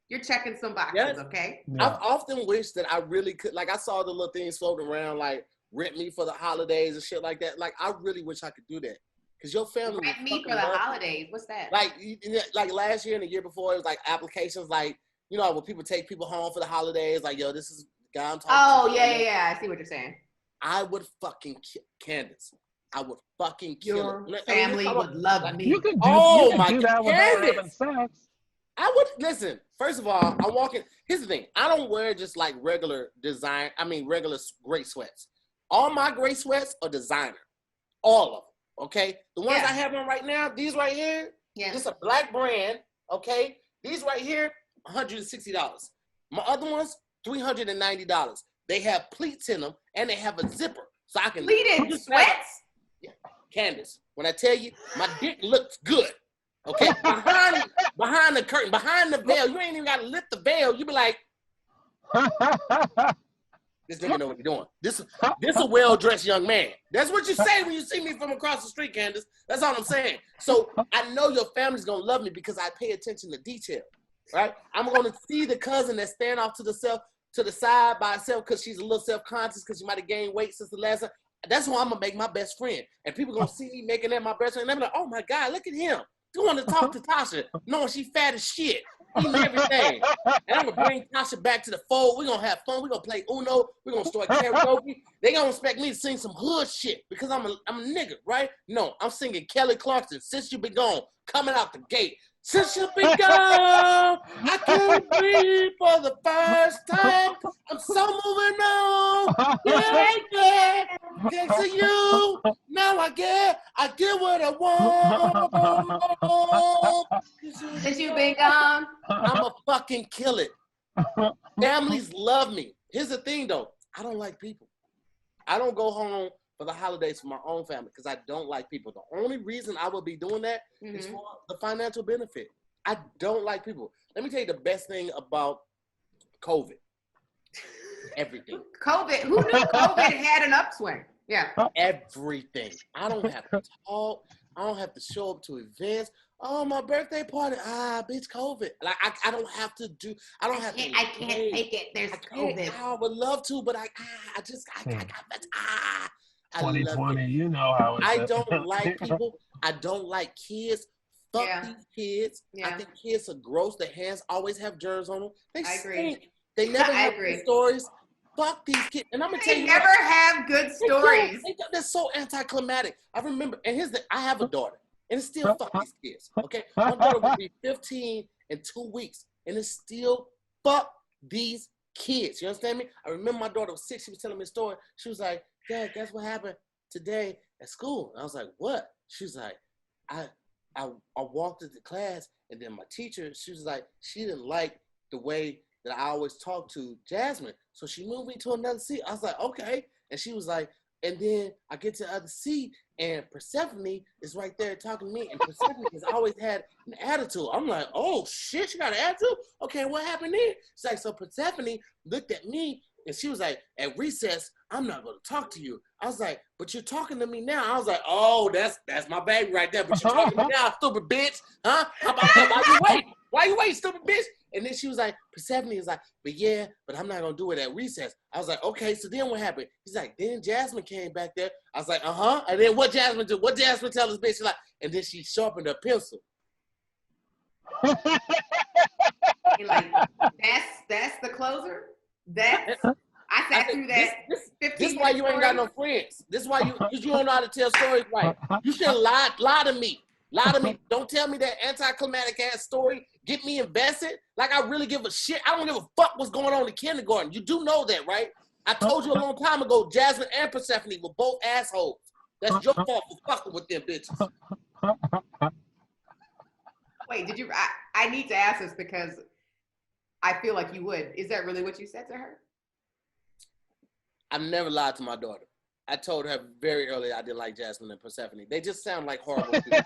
You're checking some boxes, Yes. okay? Yeah. I've often wished that I really could, like I saw the little things floating around, like rent me for the holidays and shit like that. Like I really wish I could do that. Because your family would Rent me fucking for the love you. holidays. What's that? Like last year and the year before, it was like applications like, you know, when people take people home for the holidays, like, yo, this is the guy I'm talking Oh, to. yeah. I see what you're saying. I would fucking kill Candice. I would fucking kill Your her. family would love me. You can do, Oh, you can my do that without Candace. having sex. I would listen. First of all, I'm walking. Here's the thing. I don't wear just like regular gray sweats. All my gray sweats are designer. All of them. Okay. The ones Yeah. I have on right now, these right here, Yeah. this is a black brand. Okay. These right here, $160. My other ones, $390. They have pleats in them and they have a zipper. So I can Pleated sweats? Candice, when I tell you my dick looks good, okay? behind the curtain, behind the veil, you ain't even gotta lift the veil. You be like, this nigga know what he's doing. This a well-dressed young man. That's what you say when you see me from across the street, Candice. That's all I'm saying. So I know your family's gonna love me because I pay attention to detail, right? I'm gonna see the cousin that stand off to the side by herself because she's a little self-conscious because she might have gained weight since the last time. That's who I'm gonna make my best friend. And people gonna see me making that my best friend. And they're like, oh my God, look at him. You want to talk to Tasha, knowing she fat as shit. Eating everything. And I'm gonna bring Tasha back to the fold. We're gonna have fun. We're gonna play Uno. We're gonna start karaoke. They gonna expect me to sing some hood shit because I'm a nigga, right? No, I'm singing Kelly Clarkson, Since You Been Gone, coming out the gate. Since you've been gone, I can't breathe for the first time. I'm so moving on. Yeah. Thanks to you. Now I get what I want. Since you've been gone. I'ma fucking kill it. Families love me. Here's the thing though. I don't like people. I don't go home for the holidays for my own family because I don't like people. The only reason I would be doing that is for the financial benefit. I don't like people. Let me tell you the best thing about COVID. Everything. COVID. Who knew COVID had an upswing? Yeah. Everything. I don't have to talk. I don't have to show up to events. Oh, my birthday party. Bitch, COVID. Like I don't have to do. I don't have to. I can't make it. There's COVID. I would love to, but I 2020, you know how it is. I don't like people. I don't like kids. Fuck these kids. Yeah. I think kids are gross. Their hands always have germs on them. They I agree. stink. They never have agree. good stories. Fuck these kids. And I'm gonna tell They you, never have good stories. They're so anticlimactic. I remember, and I have a daughter, and it's still fuck these kids. Okay, my daughter will be 15 in 2 weeks, and it's still fuck these kids. You understand me? I remember my daughter was 6. She was telling me a story. She was like, "Dad, guess what happened today at school?" And I was like, "What?" She was like, I walked into class, and then my teacher, she was like, she didn't like the way that I always talk to Jasmine. So she moved me to another seat. I was like, okay. And she was like, and then I get to the other seat and Persephone is right there talking to me. And Persephone has always had an attitude. I'm like, oh shit, she got an attitude? Okay, what happened there? It's like, so Persephone looked at me and she was like, at recess, I'm not gonna talk to you. I was like, but you're talking to me now. I was like, oh, that's my baby right there. But you're talking to me now, stupid bitch. Huh? How about that? Why you wait? Why you wait, stupid bitch? And then she was like, Persephone is like, but I'm not gonna do it at recess. I was like, okay, so then what happened? He's like, then Jasmine came back there. I was like, uh-huh. And then what Jasmine do? What Jasmine tell this bitch? She's like, and then she sharpened her pencil. You're like, that's the closer? I sat through that. This is why you ain't got no friends. This is why you don't know how to tell stories right. You should lie to me. Lie to me. Don't tell me that anticlimactic ass story. Get me invested. Like I really give a shit. I don't give a fuck what's going on in kindergarten. You do know that, right? I told you a long time ago, Jasmine and Persephone were both assholes. That's your fault for fucking with them bitches. Wait, did you? I need to ask this because I feel like you would. Is that really what you said to her? I've never lied to my daughter. I told her very early I didn't like Jasmine and Persephone. They just sound like horrible people.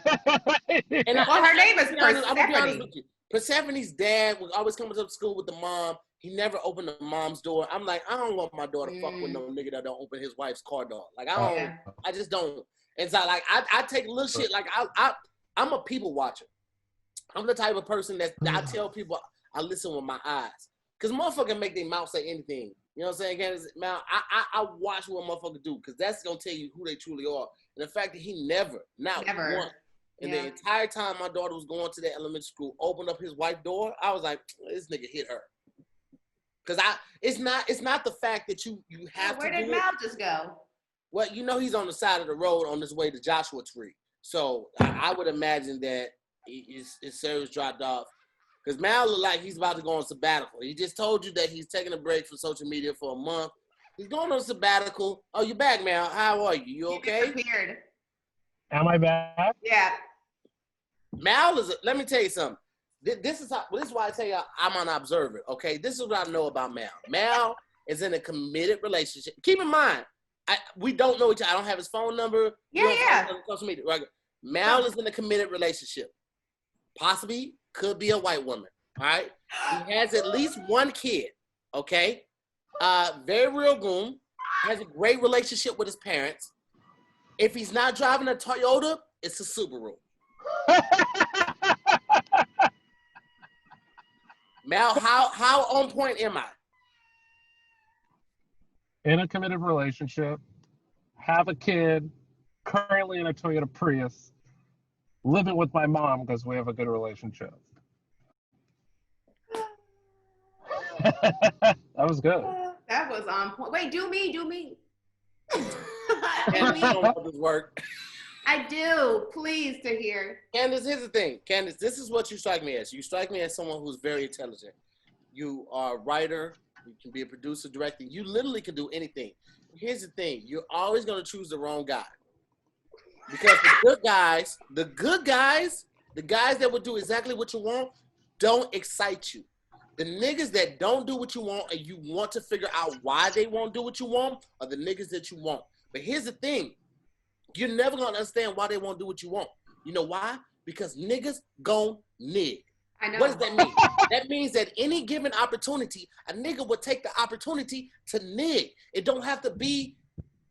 And her name is I'm gonna be honest Persephone. with you. Persephone's dad was always coming to school with the mom. he never opened the mom's door. I'm like, I don't want my daughter to fuck with no nigga that don't open his wife's car door. Like, I just don't. And so, like, I take little shit. Like, I'm a people watcher. I'm the type of person that I tell people I listen with my eyes. Because motherfuckers make their mouth say anything. You know what I'm saying? Again, I watch what motherfuckers do because that's going to tell you who they truly are. And the fact that he never once, in the entire time my daughter was going to that elementary school, opened up his wife's door, I was like, this nigga hit her. Because it's not the fact that you have to do it. Where did Mal just go? Well, you know he's on the side of the road on his way to Joshua Tree. So I would imagine that his service dropped off. Because Mal look like he's about to go on sabbatical. He just told you that he's taking a break from social media for a month. He's going on sabbatical. Oh, you back, Mal? How are you? You okay? Disappeared. Am I back? Yeah. Mal let me tell you something. This is why I tell you I'm an observer, okay? This is what I know about Mal. Mal is in a committed relationship. Keep in mind, we don't know each other. I don't have his phone number. Yeah. Social media. Right? Mal is in a committed relationship. Possibly could be a white woman, all right? He has at least one kid, okay? Very real groom, has a great relationship with his parents. If he's not driving a Toyota, it's a Subaru. Mal, how on point am I? In a committed relationship, have a kid, currently in a Toyota Prius, living with my mom because we have a good relationship. That was good. That was on point. Wait, do me. Candice, don't know this work. I do. Please, Tahir. Candice, here's the thing. Candice, this is what you strike me as. You strike me as someone who's very intelligent. You are a writer. You can be a producer, director. You literally can do anything. Here's the thing. You're always going to choose the wrong guy. Because the good guys that would do exactly what you want, don't excite you. The niggas that don't do what you want and you want to figure out why they won't do what you want are the niggas that you want. But here's the thing. You're never going to understand why they won't do what you want. You know why? Because niggas gon' nig. I know. What does that mean? That means that any given opportunity, a nigga would take the opportunity to nig. It don't have to be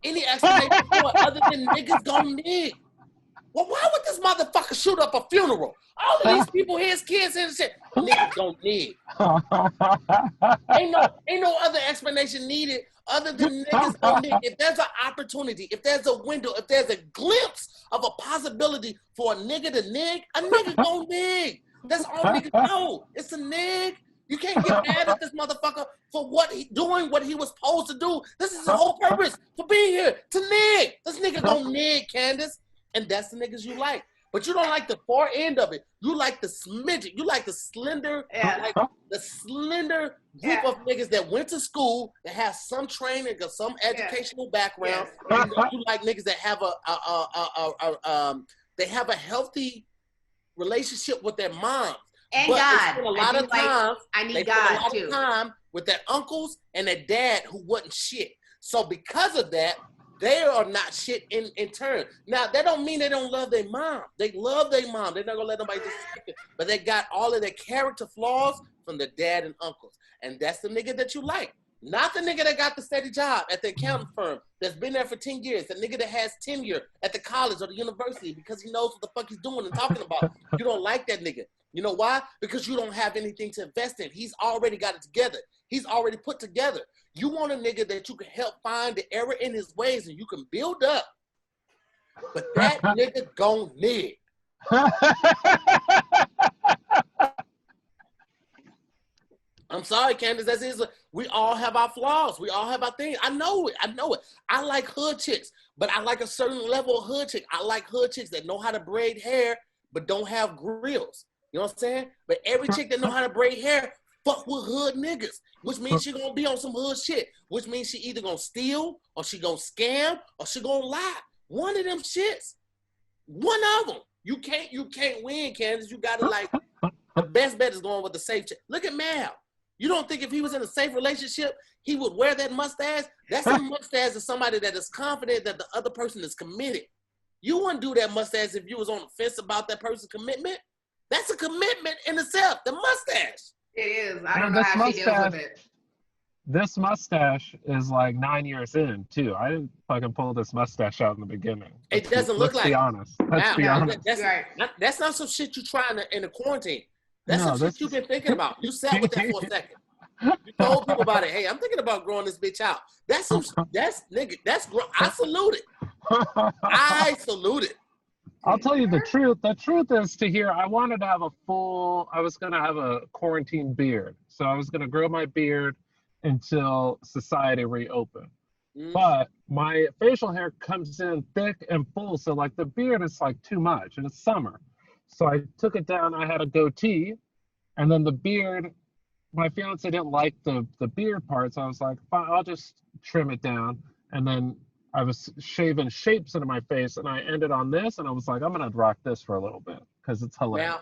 any explanation for it other than niggas gon' nig. Well, why would this motherfucker shoot up a funeral? All of these people, his kids and shit, niggas gon' nig. Ain't no other explanation needed other than niggas gon' nig. If there's an opportunity, if there's a window, if there's a glimpse of a possibility for a nigga to nig, a nigga gon' nig. That's all niggas know. It's a nig. You can't get mad at this motherfucker for doing what he was supposed to do. This is his whole purpose for being here, to nig. This nigga gon' nig, Candice. And that's the niggas you like. But you don't like the far end of it. You like the smidget. You like the slender, group of niggas that went to school, that have some training or some educational background. Yes. You like niggas that have they have a healthy relationship with their moms. And but God. They spend a lot of time. I need God too. Time with their uncles and their dad who wasn't shit. So because of that, they are not shit in turn. Now, that don't mean they don't love their mom. They love their mom. They're not going to let nobody disrespect it. But they got all of their character flaws from the dad and uncles. And that's the nigga that you like. Not the nigga that got the steady job at the accounting firm that's been there for 10 years. The nigga that has tenure at the college or the university because he knows what the fuck he's doing and talking about. You don't like that nigga. You know why? Because you don't have anything to invest in. He's already got it together. He's already put together. You want a nigga that you can help find the error in his ways and you can build up. But that nigga gon' nig. I'm sorry, Candice. That's it. We all have our flaws. We all have our things. I know it. I like hood chicks, but I like a certain level of hood chick. I like hood chicks that know how to braid hair, but don't have grills. You know what I'm saying? But every chick that know how to braid hair, fuck with hood niggas, which means she gonna be on some hood shit, which means she either gonna steal or she gonna scam or she gonna lie. One of them shits. One of them. You can't win, Candice. You gotta like, the best bet is going with the safe chick. Look at Mal. You don't think if he was in a safe relationship, he would wear that mustache? That's a mustache of somebody that is confident that the other person is committed. You wouldn't do that mustache if you was on the fence about that person's commitment. That's a commitment in itself, the mustache. It is. I don't And know this how she deals mustache, with it. this mustache is like 9 years in too. I didn't fucking pull this mustache out in the beginning. It doesn't look Let's like be it. honest. Let's Now, be No, honest. right. that's not some shit you try in the quarantine. That's No, some this shit you've is. been thinking about. You sat with that for a second. You told people about it. Hey, I'm thinking about growing this bitch out. That's nigga. I salute it. I salute it. I'll tell you the truth. The truth is, Tahir, I wanted to have I was going to have a quarantine beard. So I was going to grow my beard until society reopened. But my facial hair comes in thick and full. So like the beard is like too much and it's summer. So I took it down. I had a goatee and then the beard, my fiance didn't like the beard part. So I was like, fine, I'll just trim it down. And then I was shaving shapes into my face and I ended on this. And I was like, I'm going to rock this for a little bit because it's hilarious. Now,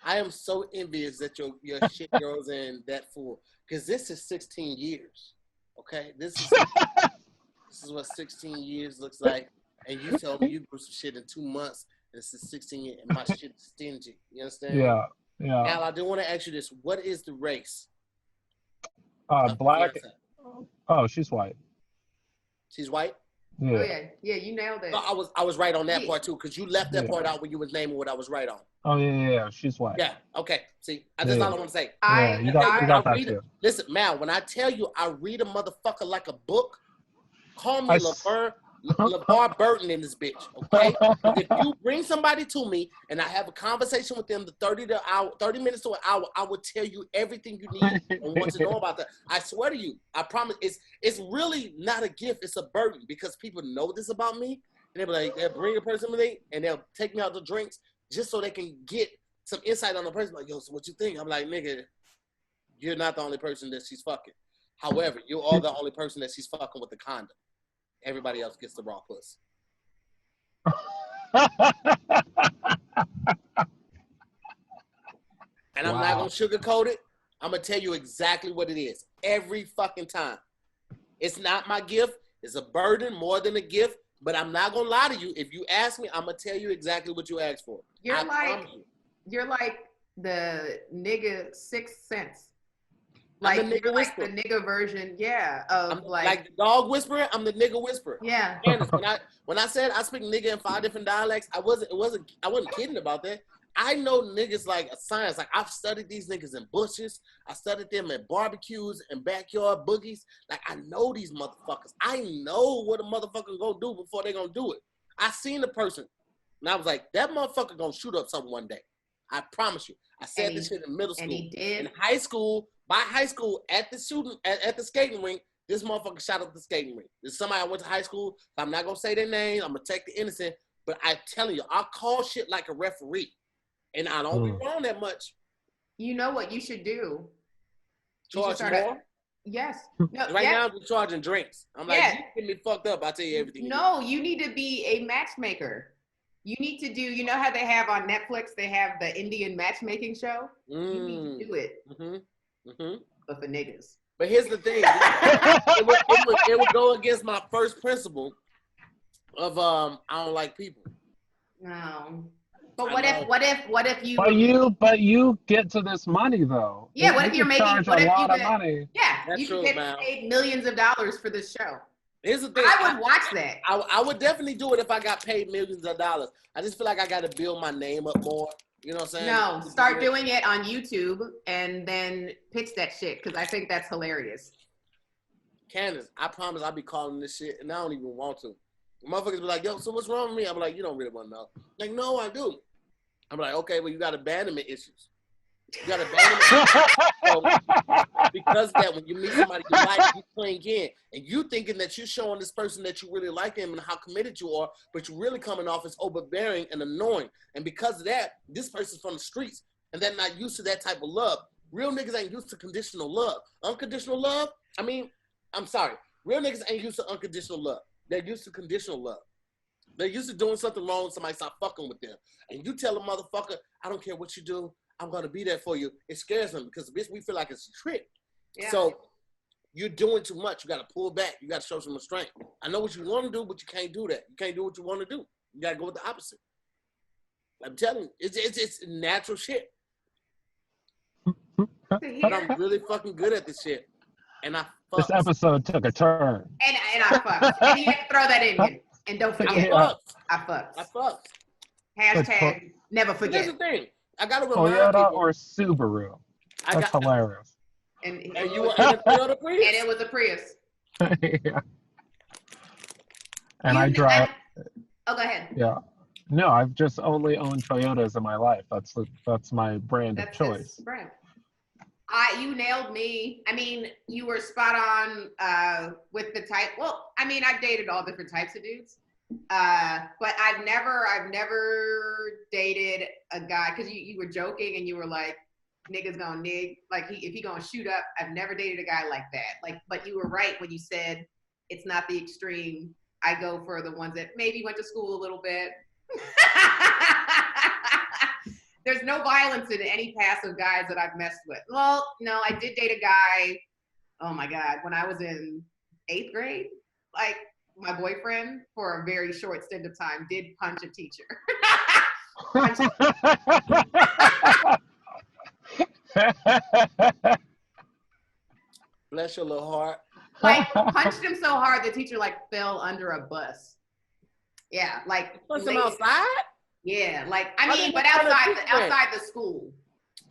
I am so envious that your shit grows in that full. Because this is 16 years. Okay? This is what 16 years looks like. And you told me you grew some shit in 2 months. And this is 16 years and my shit is stingy. You understand? Yeah. Yeah. Now, I do want to ask you this. What is the race? Black. Oh, she's white. She's white? Yeah. Oh yeah, yeah, you nailed it. No, I was right on that part too, because you left that part out when you was naming what I was right on. Oh yeah, she's white. Yeah. Okay. See, that's all I want to say. Yeah, you got that too. Listen, Mal, when I tell you I read a motherfucker like a book, call me LeVar Burton in this bitch, okay? If you bring somebody to me and I have a conversation with them, the 30 minutes to an hour, I will tell you everything you need and want to know about that. I swear to you, I promise. It's really not a gift; it's a burden because people know this about me, and they'll bring a person to me and they'll take me out to drinks just so they can get some insight on the person. Like, yo, so what you think? I'm like, nigga, you're not the only person that she's fucking. However, you are the only person that she's fucking with the condom. Everybody else gets the raw puss. And I'm not going to sugarcoat it. I'm going to tell you exactly what it is. Every fucking time. It's not my gift. It's a burden more than a gift. But I'm not going to lie to you. If you ask me, I'm going to tell you exactly what you asked for. You're like the nigga Sixth Sense. Like, the nigga version, yeah. Of like the dog whisperer, I'm the nigga whisperer. Yeah. And when I said I speak nigga in 5 different dialects, I wasn't kidding about that. I know niggas like a science. Like I've studied these niggas in bushes. I studied them at barbecues and backyard boogies. Like I know these motherfuckers. I know what a motherfucker gonna do before they gonna do it. I seen the person and I was like, that motherfucker gonna shoot up something one day. I promise you. I said this shit in middle school. And he did. In high school, by high school, at the skating rink, this motherfucker shot up the skating rink. There's somebody I went to high school. So I'm not gonna say their name. I'm gonna take the innocent. But I'm telling you, I call shit like a referee, and I don't be wrong that much. You know what you should do? Charge more. Yes. No, now I'm charging drinks. I'm like, you get me fucked up. I'll tell you everything. No, you need to be a matchmaker. You need to do, you know how they have on Netflix, they have the Indian matchmaking show? You need to do it. But for niggas. But here's the thing. it would go against my first principle of I don't like people. No. But what if you But you get to this money though. Yeah, what if you're making a lot of money? Yeah, that's you true, can get paid millions of dollars for this show. Here's the thing. I would watch that. I would definitely do it if I got paid millions of dollars. I just feel like I got to build my name up more. You know what I'm saying? No, start doing it on YouTube and then pitch that shit because I think that's hilarious. Candice, I promise I'll be calling this shit and I don't even want to. Motherfuckers be like, yo, so what's wrong with me? I'm like, you don't really want to know. Like, no, I do. I'm like, okay, well, you got abandonment issues. You got abandonment issues. So, because of that, when you meet somebody you like, you cling in. And you thinking that you're showing this person that you really like him and how committed you are, but you're really coming off as overbearing and annoying. And because of that, this person's from the streets and they're not used to that type of love. Real niggas ain't used to conditional love. Unconditional love, I'm sorry. Real niggas ain't used to unconditional love. They're used to conditional love. They're used to doing something wrong, somebody stop fucking with them. And you tell a motherfucker, I don't care what you do, I'm gonna be there for you. It scares them because bitch, we feel like it's a trick. Yeah. So you're doing too much. You gotta pull back. You gotta show some restraint. I know what you want to do, but you can't do that. You can't do what you want to do. You gotta go with the opposite. I'm telling you, it's natural shit. To But hear. I'm really fucking good at this shit. And I This fucked. episode took a turn. And I fucked. And you have to throw that in here. And don't I forget, fucked. I fucked. I fucked. Hashtag never But here's forget. the thing. I gotta remind Toyota people. or Subaru? I That's got. hilarious. And And you were in a Toyota Prius. and it was a Prius. Yeah. And You I kn- drive. Oh, go ahead. Yeah. No, I've just only owned Toyotas in my life. That's my brand of That's choice. his brand. You nailed me. I mean, you were spot on with the type. Well, I mean, I've dated all different types of dudes. But I've never dated a guy, because you were joking and you were like, niggas gonna nig, like if he gonna shoot up. I've never dated a guy like that. Like, but you were right when you said it's not the extreme. I go for the ones that maybe went to school a little bit. There's no violence in any passive guys that I've messed with. Well, no, I did date a guy, oh my God, when I was in 8th grade, like my boyfriend for a very short stint of time did punch a teacher. Bless your little heart. Like punched him so hard the teacher like fell under a bus. Yeah, like Punched him outside? Yeah, like I Why mean, did but he punch a outside teacher? the school.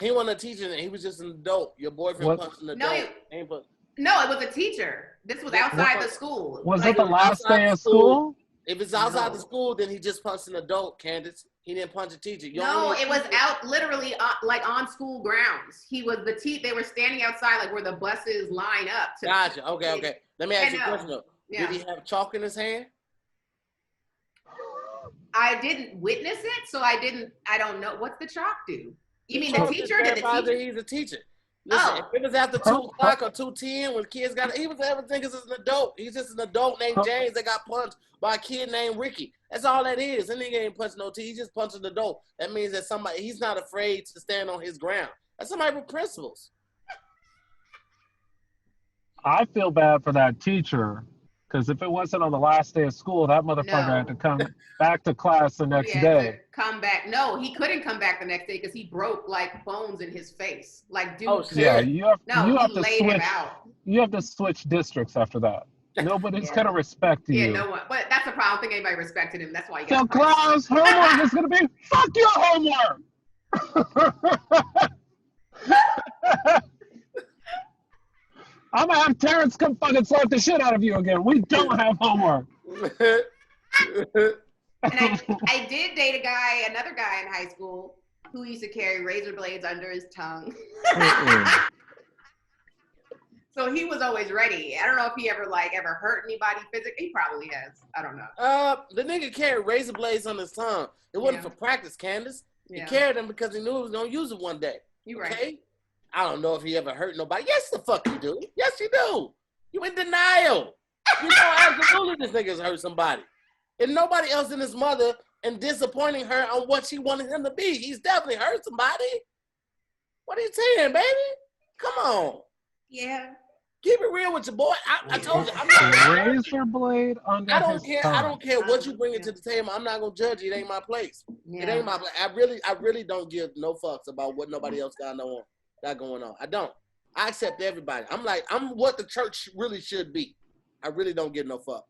He wasn't a teacher. He was just an adult. Your boyfriend What? punched an No, adult. No, it was a teacher. This was outside the school. Was Like, it the last outside day the of school? If it's outside the No. school, then he just punched an adult, Candice. He didn't punch a teacher. No, it was out literally like on school grounds. He was they were standing outside like where the buses line up. Gotcha. Okay. Let me ask you a question though. Yeah. Did he have chalk in his hand? I didn't witness it, so I don't know. What's the chalk do? You mean the Chalk teacher? Did the verifies that teacher? he's a teacher. Listen, Oh. if it was after 2 o'clock or 2:10 when kids he was everything is an adult. He's just an adult named James that got punched by a kid named Ricky. That's all that is. That nigga ain't punching no teeth. He just punched an adult. That means that he's not afraid to stand on his ground. That's somebody with principles. I feel bad for that teacher, because if it wasn't on the last day of school, that motherfucker had to come back to class the next He had day. to come back. No, he couldn't come back the next day because he broke like bones in his face. Like, dude. Oh, shit. Yeah, you have he to laid him switch. out. You have to switch districts after that. Nobody's gonna respect Yeah, you. no one. But that's the problem. I don't think anybody respected him. That's why he So got punched. class homework is gonna be fuck your homework. I'm gonna have Terrence come fucking slap the shit out of you again. We don't have homework. And I did date another guy in high school who used to carry razor blades under his tongue. So he was always ready. I don't know if he ever hurt anybody physically. He probably has. I don't know. The nigga carried razor blades on his tongue. It wasn't for practice, Candace. Yeah. He carried them because he knew he was gonna use it one day. You right. Okay? I don't know if he ever hurt nobody. Yes, the fuck you do. Yes, you do. You in denial. You know absolutely this nigga's hurt somebody. And nobody else in his mother and disappointing her on what she wanted him to be. He's definitely hurt somebody. What are you saying, baby? Come on. Yeah. Keep it real with your boy. I told you. I'm not Razor blade under I don't his care. tongue. I don't care what you bring it to the table. I'm not gonna judge you. It ain't my place. Yeah. It ain't my place. I really don't give no fucks about what nobody else got going on. I don't. I accept everybody. I'm what the church really should be. I really don't give no fuck.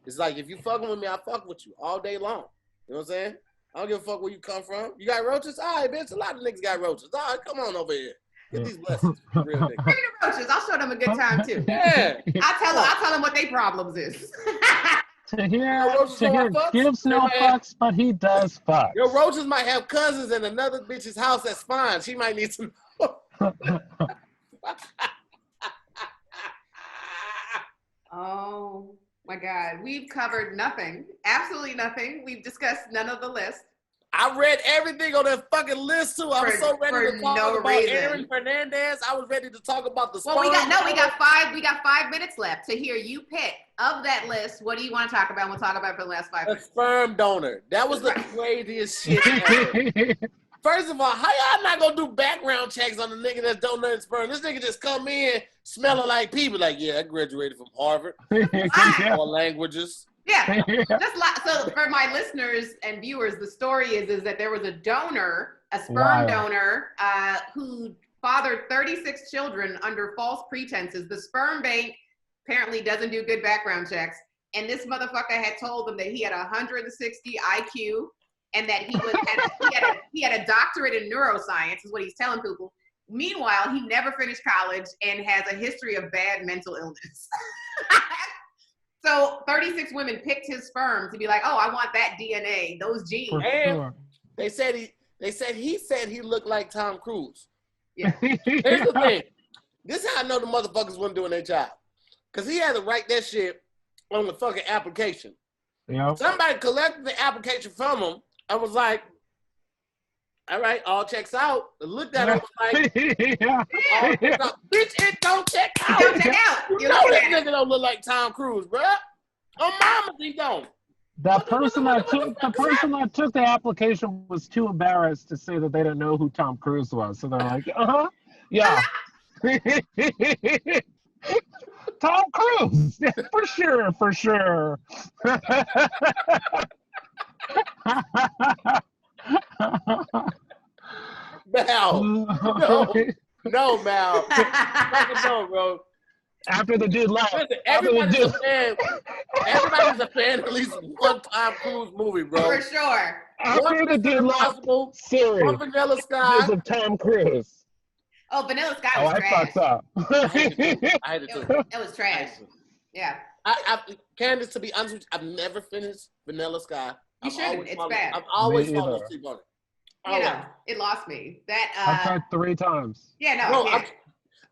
It's like if you fucking with me, I fuck with you all day long. You know what I'm saying? I don't give a fuck where you come from. You got roaches? All right, bitch. A lot of niggas got roaches. All right, come on over here. Get these blessings. Real niggas. Bring the roaches. I'll show them a good time too. Yeah. I'll tell them what their problems is. Tahir roaches don't have fucks? gives no Yeah. fucks, but he does fuck. Your roaches might have cousins in another bitch's house that's fine. She might need some. Oh my God. We've covered nothing. Absolutely nothing. We've discussed none of the list. I read everything on that fucking list too. I was so ready to talk no about reason. Aaron Fernandez. I was ready to talk about the Well, we got 5 minutes left to hear you pick of that list. What do you want to talk about? We'll talk about it for the last 5 a minutes. sperm donor. That was the craziest shit ever. First of all, how y'all not gonna do background checks on the nigga that's donating sperm? This nigga just come in smelling like people. Like, yeah, I graduated from Harvard. All languages. Yeah. So for my listeners and viewers, the story is that there was a donor, a sperm Wild. donor, who fathered 36 children under false pretenses. The sperm bank apparently doesn't do good background checks. And this motherfucker had told them that he had 160 IQ and that he had a doctorate in neuroscience, is what he's telling people. Meanwhile, he never finished college and has a history of bad mental illness. So 36 women picked his sperm to be like, oh, I want that DNA, those genes. And Sure. they said he looked like Tom Cruise. Yeah. Here's the thing. This is how I know the motherfuckers weren't doing their job. Because he had to write that shit on the fucking application. Yep. Somebody collected the application from him and was like, all right, all checks out. I looked at him like, Yeah. all checks out. Bitch, it don't check out. Don't check out. You You're know looking that at it. nigga don't look like Tom Cruise, bruh. On mama, he don't. That person that took the application was too embarrassed to say that they didn't know who Tom Cruise was. So they're like, yeah. Tom Cruise, yeah, for sure. Mal. No, Mal. Fucking no, bro. After the dude left. Listen, everybody's a fan. Everybody's a fan of at least one Tom Cruise movie, bro. For sure. After the dude left, Impossible, Siri, one Vanilla Sky. is of Tom Cruise. Oh, Vanilla Sky Oh, was I trash. fucked up. I had to do it. It was trash. Yeah. Candice, to be honest with you, I've never finished Vanilla Sky. You shouldn't. It's bad. I've always Me fallen either. asleep on it. You Always. know, it lost me. That I've tried 3 times. yeah, no, Bro, I can't.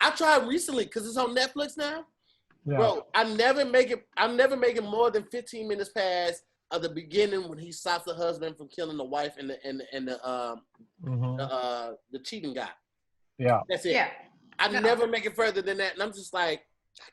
I tried recently because it's on Netflix now. Yeah. Bro, I'm never making more than 15 minutes past of the beginning when he stops the husband from killing the wife and the cheating guy. Yeah. That's it. Yeah. I No. never make it further than that, and I'm just like, I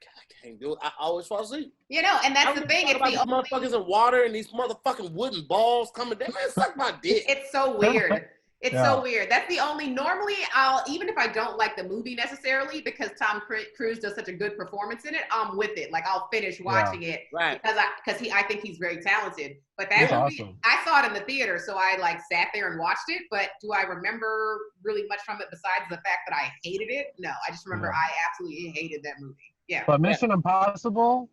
can't do it. I always fall asleep. You know, and that's the thing. It's About the these only, motherfuckers in water and these motherfucking wooden balls coming down. Man, suck my dick. it's so weird. It's Yeah. so weird. That's the only, normally I'll, even if I don't like the movie necessarily, because Tom Cruise does such a good performance in it, I'm with it. Like I'll finish watching it Right. because I think he's very talented. But that He's movie, awesome. I saw it in the theater, so I like sat there and watched it. But do I remember really much from it besides the fact that I hated it? No, I just remember Yeah. I absolutely hated that movie. Yeah. But Mission Impossible,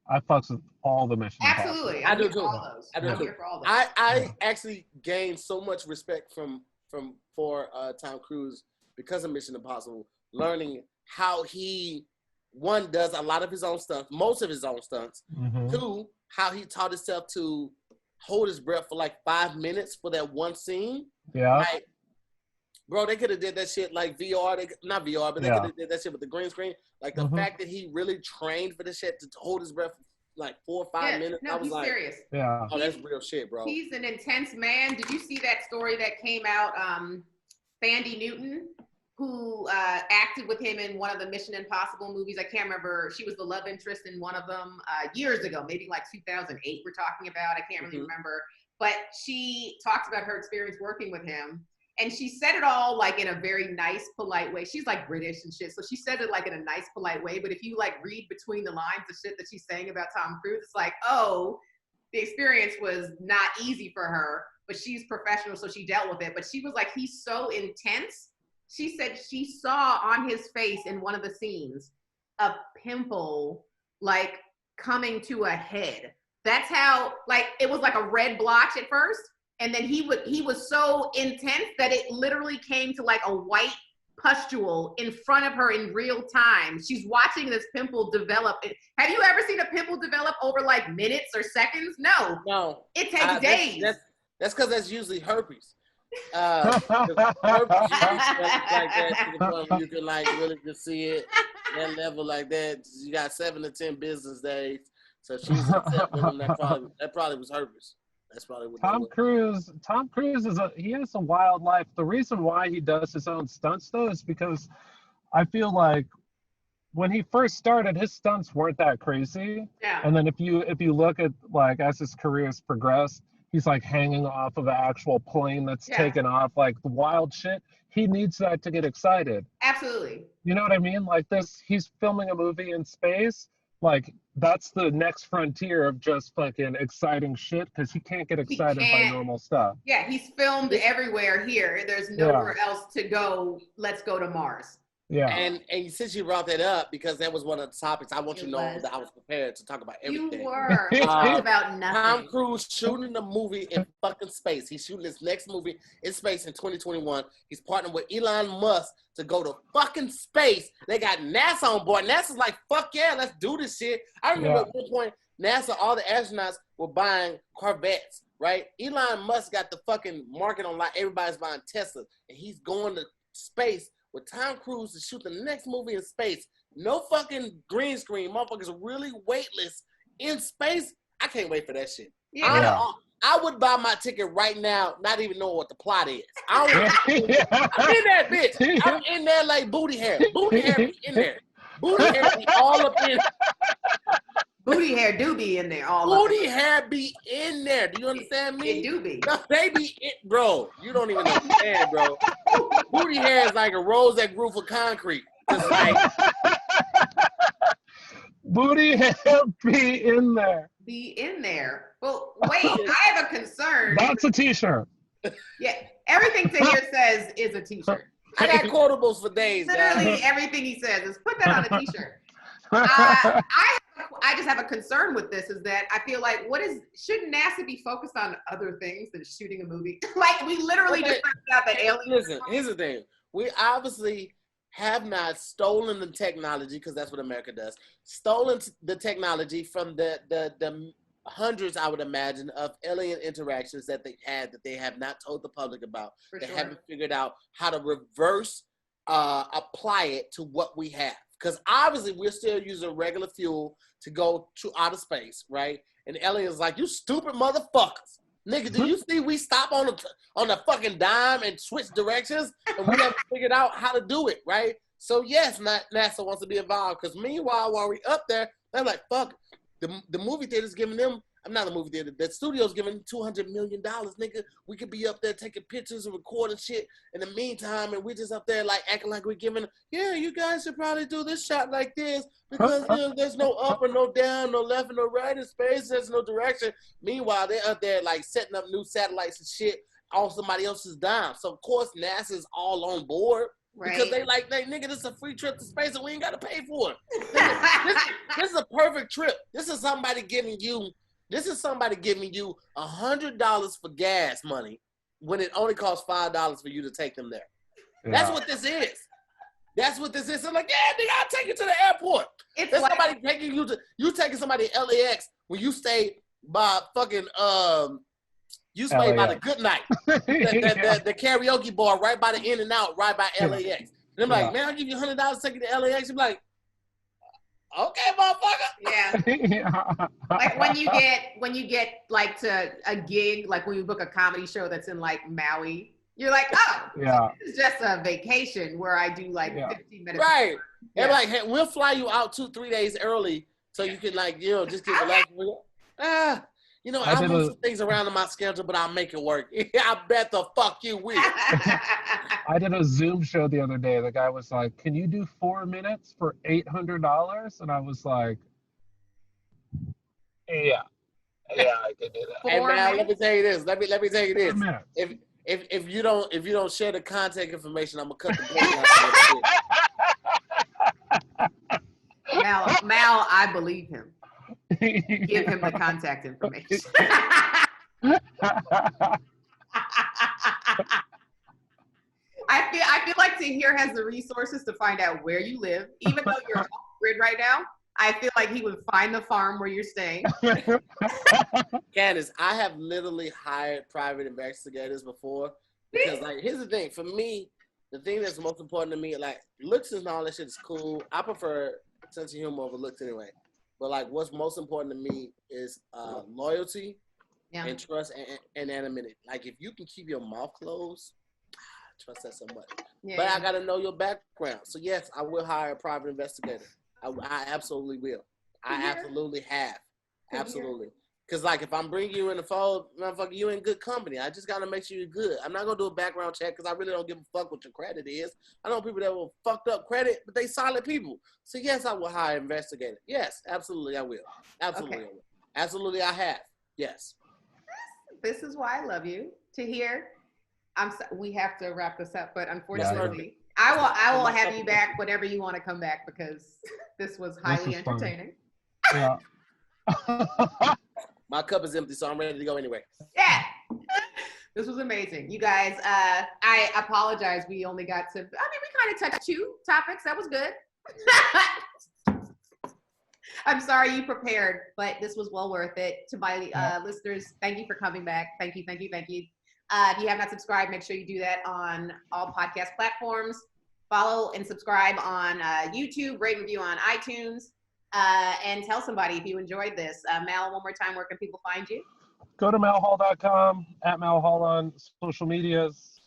I fucks with all the Mission Absolutely. I I'm do here for too. all those. I do I'm too. here for all those. I actually gained so much respect for Tom Cruise because of Mission Impossible, learning how he, one, does a lot of his own stunts, most of his own stunts. Impossible. Two, how he taught himself to hold his breath for like 5 minutes for that one scene. Yeah. Like, bro, they could have did that shit like VR. Not VR, but they Yeah. could have did that shit with the green screen. Like the Mhm. fact that he really trained for this shit to hold his breath for like 4 or 5 Yeah, minutes. I no, was he's like, serious. Yeah. oh, that's real shit, bro. He's an intense man. Did you see that story that came out? Fandy Newton, who acted with him in one of the Mission Impossible movies. I can't remember. She was the love interest in one of them years ago, maybe like 2008 we're talking about. I can't really remember. But she talks about her experience working with him. And she said it all like in a very nice, polite way. She's like British and shit. So she said it like in a nice, polite way. But if you like read between the lines the shit that she's saying about Tom Cruise, it's like, oh, the experience was not easy for her, but she's professional, so she dealt with it. But she was like, he's so intense. She said she saw on his face in one of the scenes a pimple like coming to a head. That's how, like, it was like a red blotch at first. And then he was so intense that it literally came to like a white pustule in front of her in real time. She's watching this pimple develop. Have you ever seen a pimple develop over like minutes or seconds? No. No. It takes days. That's because that's usually herpes. Herpes usually like that to the point where you can like really just see it that level like that. You got 7 to 10 business days. So she's upset with him. That probably was herpes. That's probably what Tom Cruise he has a wild life. The reason why he does his own stunts though is because I feel like when he first started, his stunts weren't that crazy. Yeah. And then if you look at like as his career has progressed, he's like hanging off of an actual plane that's taken off, like the wild shit. He needs that to get excited. Absolutely. You know what I mean? Like this, he's filming a movie in space. like that's the next frontier of just fucking exciting shit because he can't get He excited by can't. normal stuff. Yeah, he's filmed everywhere here. There's nowhere else to go. Let's go to Mars. Yeah. And since you brought that up, because that was one of the topics, I want you to know that I was prepared to talk about everything. You were. I talked about nothing. Tom Cruise shooting a movie in fucking space. He's shooting his next movie in space in 2021. He's partnering with Elon Musk to go to fucking space. They got NASA on board. NASA's like, fuck yeah, let's do this shit. I remember at one point, NASA, all the astronauts were buying Corvettes, right? Elon Musk got the fucking market on, like, everybody's buying Tesla, and he's going to space with Tom Cruise to shoot the next movie in space. No fucking green screen. Motherfuckers are really weightless in space. I can't wait for that shit. Yeah. I would buy my ticket right now, not even knowing what the plot is. I'm in that bitch. I'm in there like booty hair. Booty hair be in there. Booty hair be all up in. Booty hair do be in there. Booty hair be in there. Do you understand me? It do be. No, they be it, bro. You don't even understand, bro. Booty hair is like a rose that grew for concrete. Just like booty hair be in there. Be in there. Well, wait, I have a concern. That's a t-shirt. Yeah, everything Tahir says is a t-shirt. I got quotables for days. Literally guys. everything he says is put that on a t-shirt. I just have a concern with this is that I feel like shouldn't NASA be focused on other things than shooting a movie? Like we literally just found out that aliens. Listen, here's the thing. We obviously have not stolen the technology, because that's what America does. Stolen the technology from the hundreds, I would imagine, of alien interactions that they had that they have not told the public about. They haven't figured out how to reverse apply it to what we have. Because obviously we're still using regular fuel to go to outer space, right? And aliens like, you stupid motherfuckers. Nigga, do you see we stop on the fucking dime and switch directions and we never figured out how to do it, right? So yes, NASA wants to be involved, because meanwhile, while we up there, they're like, fuck, the movie theater's giving them, I'm not a movie theater, the studio's giving $200 million, nigga. We could be up there taking pictures and recording shit in the meantime, and we're just up there like acting like we're giving, yeah, you guys should probably do this shot like this, because you know, there's no up or no down, no left or no right in space, there's no direction. Meanwhile, they're up there like setting up new satellites and shit on somebody else's dime. So of course NASA's all on board. Right. Because they nigga, this is a free trip to space and we ain't got to pay for it. This is a perfect trip. This is somebody giving you $100 for gas money when it only costs $5 for you to take them there. Yeah. That's what this is. That's what this is. I'm like, yeah, nigga, I'll take you to the airport. There's somebody taking you taking somebody to LAX when you stay by fucking you stay by the Good Night, the karaoke bar right by the In and Out, right by LAX. And I'm like, man, I'll give you $100 to take you to LAX. I'm like, okay, motherfucker. Yeah. Like when you get like to a gig, like when you book a comedy show that's in like Maui, you're like, oh, yeah, this is just a vacation where I do like 15 minutes. Right. Yeah. And like, hey, we'll fly you out 2-3 days early so you can like, you know, just get relaxed. You know, I'll move some things around in my schedule, but I'll make it work. I bet the fuck you will. I did a Zoom show the other day. The guy was like, can you do 4 minutes for $800? And I was like, yeah, I can do that. Hey man, let me tell you this. Let me tell you this. If you don't share the contact information, I'm gonna cut the break out. Mal, I believe him. Give him the contact information. I feel like Tahir has the resources to find out where you live, even though you're off grid right now. I feel like he would find the farm where you're staying. Candice, I have literally hired private investigators before, because like here's the thing. For me, the thing that's most important to me, like looks and all that shit is cool. I prefer sense of humor over looks anyway. But like what's most important to me is loyalty and trust and anonymity. Like if you can keep your mouth closed, trust that so much. Yeah. But I gotta know your background. So yes, I will hire a private investigator. I absolutely will. I absolutely have. Absolutely. Cause like if I'm bringing you in the fold, motherfucker, you in good company. I just gotta make sure you're good. I'm not gonna do a background check because I really don't give a fuck what your credit is. I know people that will fucked up credit, but they solid people. So yes, I will hire an investigator. Yes, absolutely I will. Absolutely Okay. I will. Absolutely I have. Yes. This is why I love you. Tahir, we have to wrap this up, but Yeah, unfortunately, I will have you back whenever you want to come back because this was highly This is fun. entertaining. Yeah. My cup is empty, so I'm ready to go anyway. Yeah. This was amazing. You guys, I apologize. We only got to, we kind of touched 2 topics. That was good. I'm sorry you prepared, but this was well worth it. To my listeners, thank you for coming back. Thank you, thank you, thank you. If you have not subscribed, make sure you do that on all podcast platforms. Follow and subscribe on YouTube, rate and review on iTunes, and tell somebody if you enjoyed this. Mal, one more time, where can people find you? Go to malhall.com, at malhall on social medias.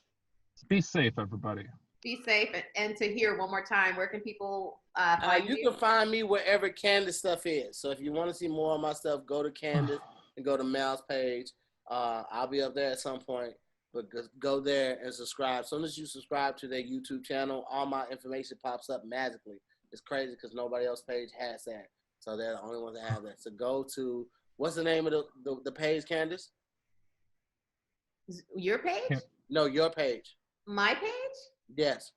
Be safe, everybody. Be safe. And to hear one more time, where can people find you? You can find me wherever Candice stuff is. So if you want to see more of my stuff, go to Candice and go to Mal's page. I'll be up there at some point, but go there and subscribe. As soon as you subscribe to their YouTube channel, all my information pops up magically. It's crazy because nobody else's page has that. So they're the only ones that have that. So go to, what's the name of the page, Candice? Your page? No, your page. My page? Yes.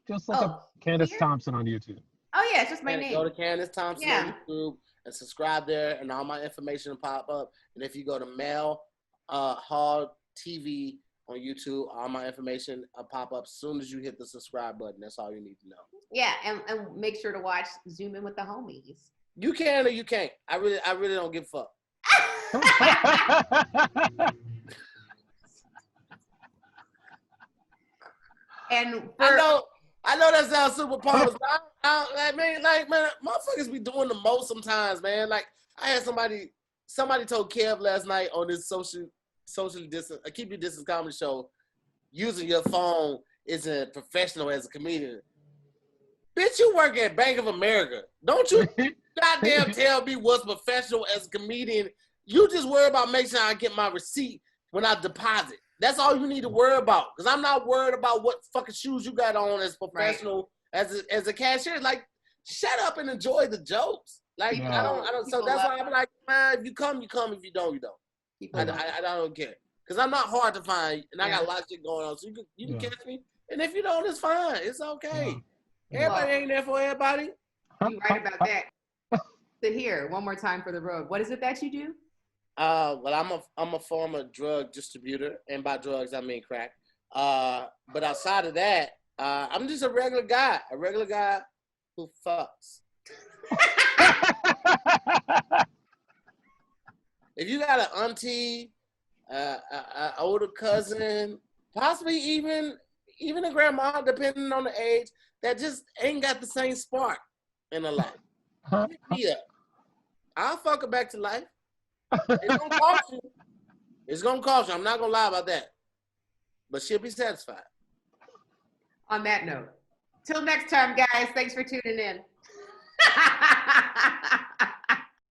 Just look up Candice Thompson on YouTube. Oh, yeah, it's just my name. Go to Candice Thompson on YouTube and subscribe there, and all my information will pop up. And if you go to Mal Hall TV on YouTube, all my information will pop up as soon as you hit the subscribe button. That's all you need to know. Yeah, and make sure to watch Zoom In with the Homies. You can or you can't. I really don't give a fuck. And I know that sounds super pompous, but man, motherfuckers be doing the most sometimes, man. Like I had somebody told Kev last night on this socially distance, keep your distance comedy show, using your phone isn't professional as a comedian. Bitch, you work at Bank of America. Don't you goddamn tell me what's professional as a comedian. You just worry about making sure I get my receipt when I deposit. That's all you need to worry about. Because I'm not worried about what fucking shoes you got on as professional as a cashier. Like, shut up and enjoy the jokes. Like, I don't. So that's why I'm like, man, if you come, you come. If you don't, you don't. I don't care. Because I'm not hard to find, and I got a lot of shit going on. So you can catch me. And if you don't, it's fine. It's okay. Everybody ain't there for everybody. You're right about that. Sit here one more time for the road. What is it that you do? Well, I'm a former drug distributor, and by drugs I mean crack. But outside of that, I'm just a regular guy who fucks. If you got an auntie, an older cousin, possibly even a grandma, depending on the age, that just ain't got the same spark in her life, hit me up. I'll fuck her back to life. It's gonna cost you. It's gonna cost you. I'm not gonna lie about that. But she'll be satisfied. On that note, till next time, guys. Thanks for tuning in.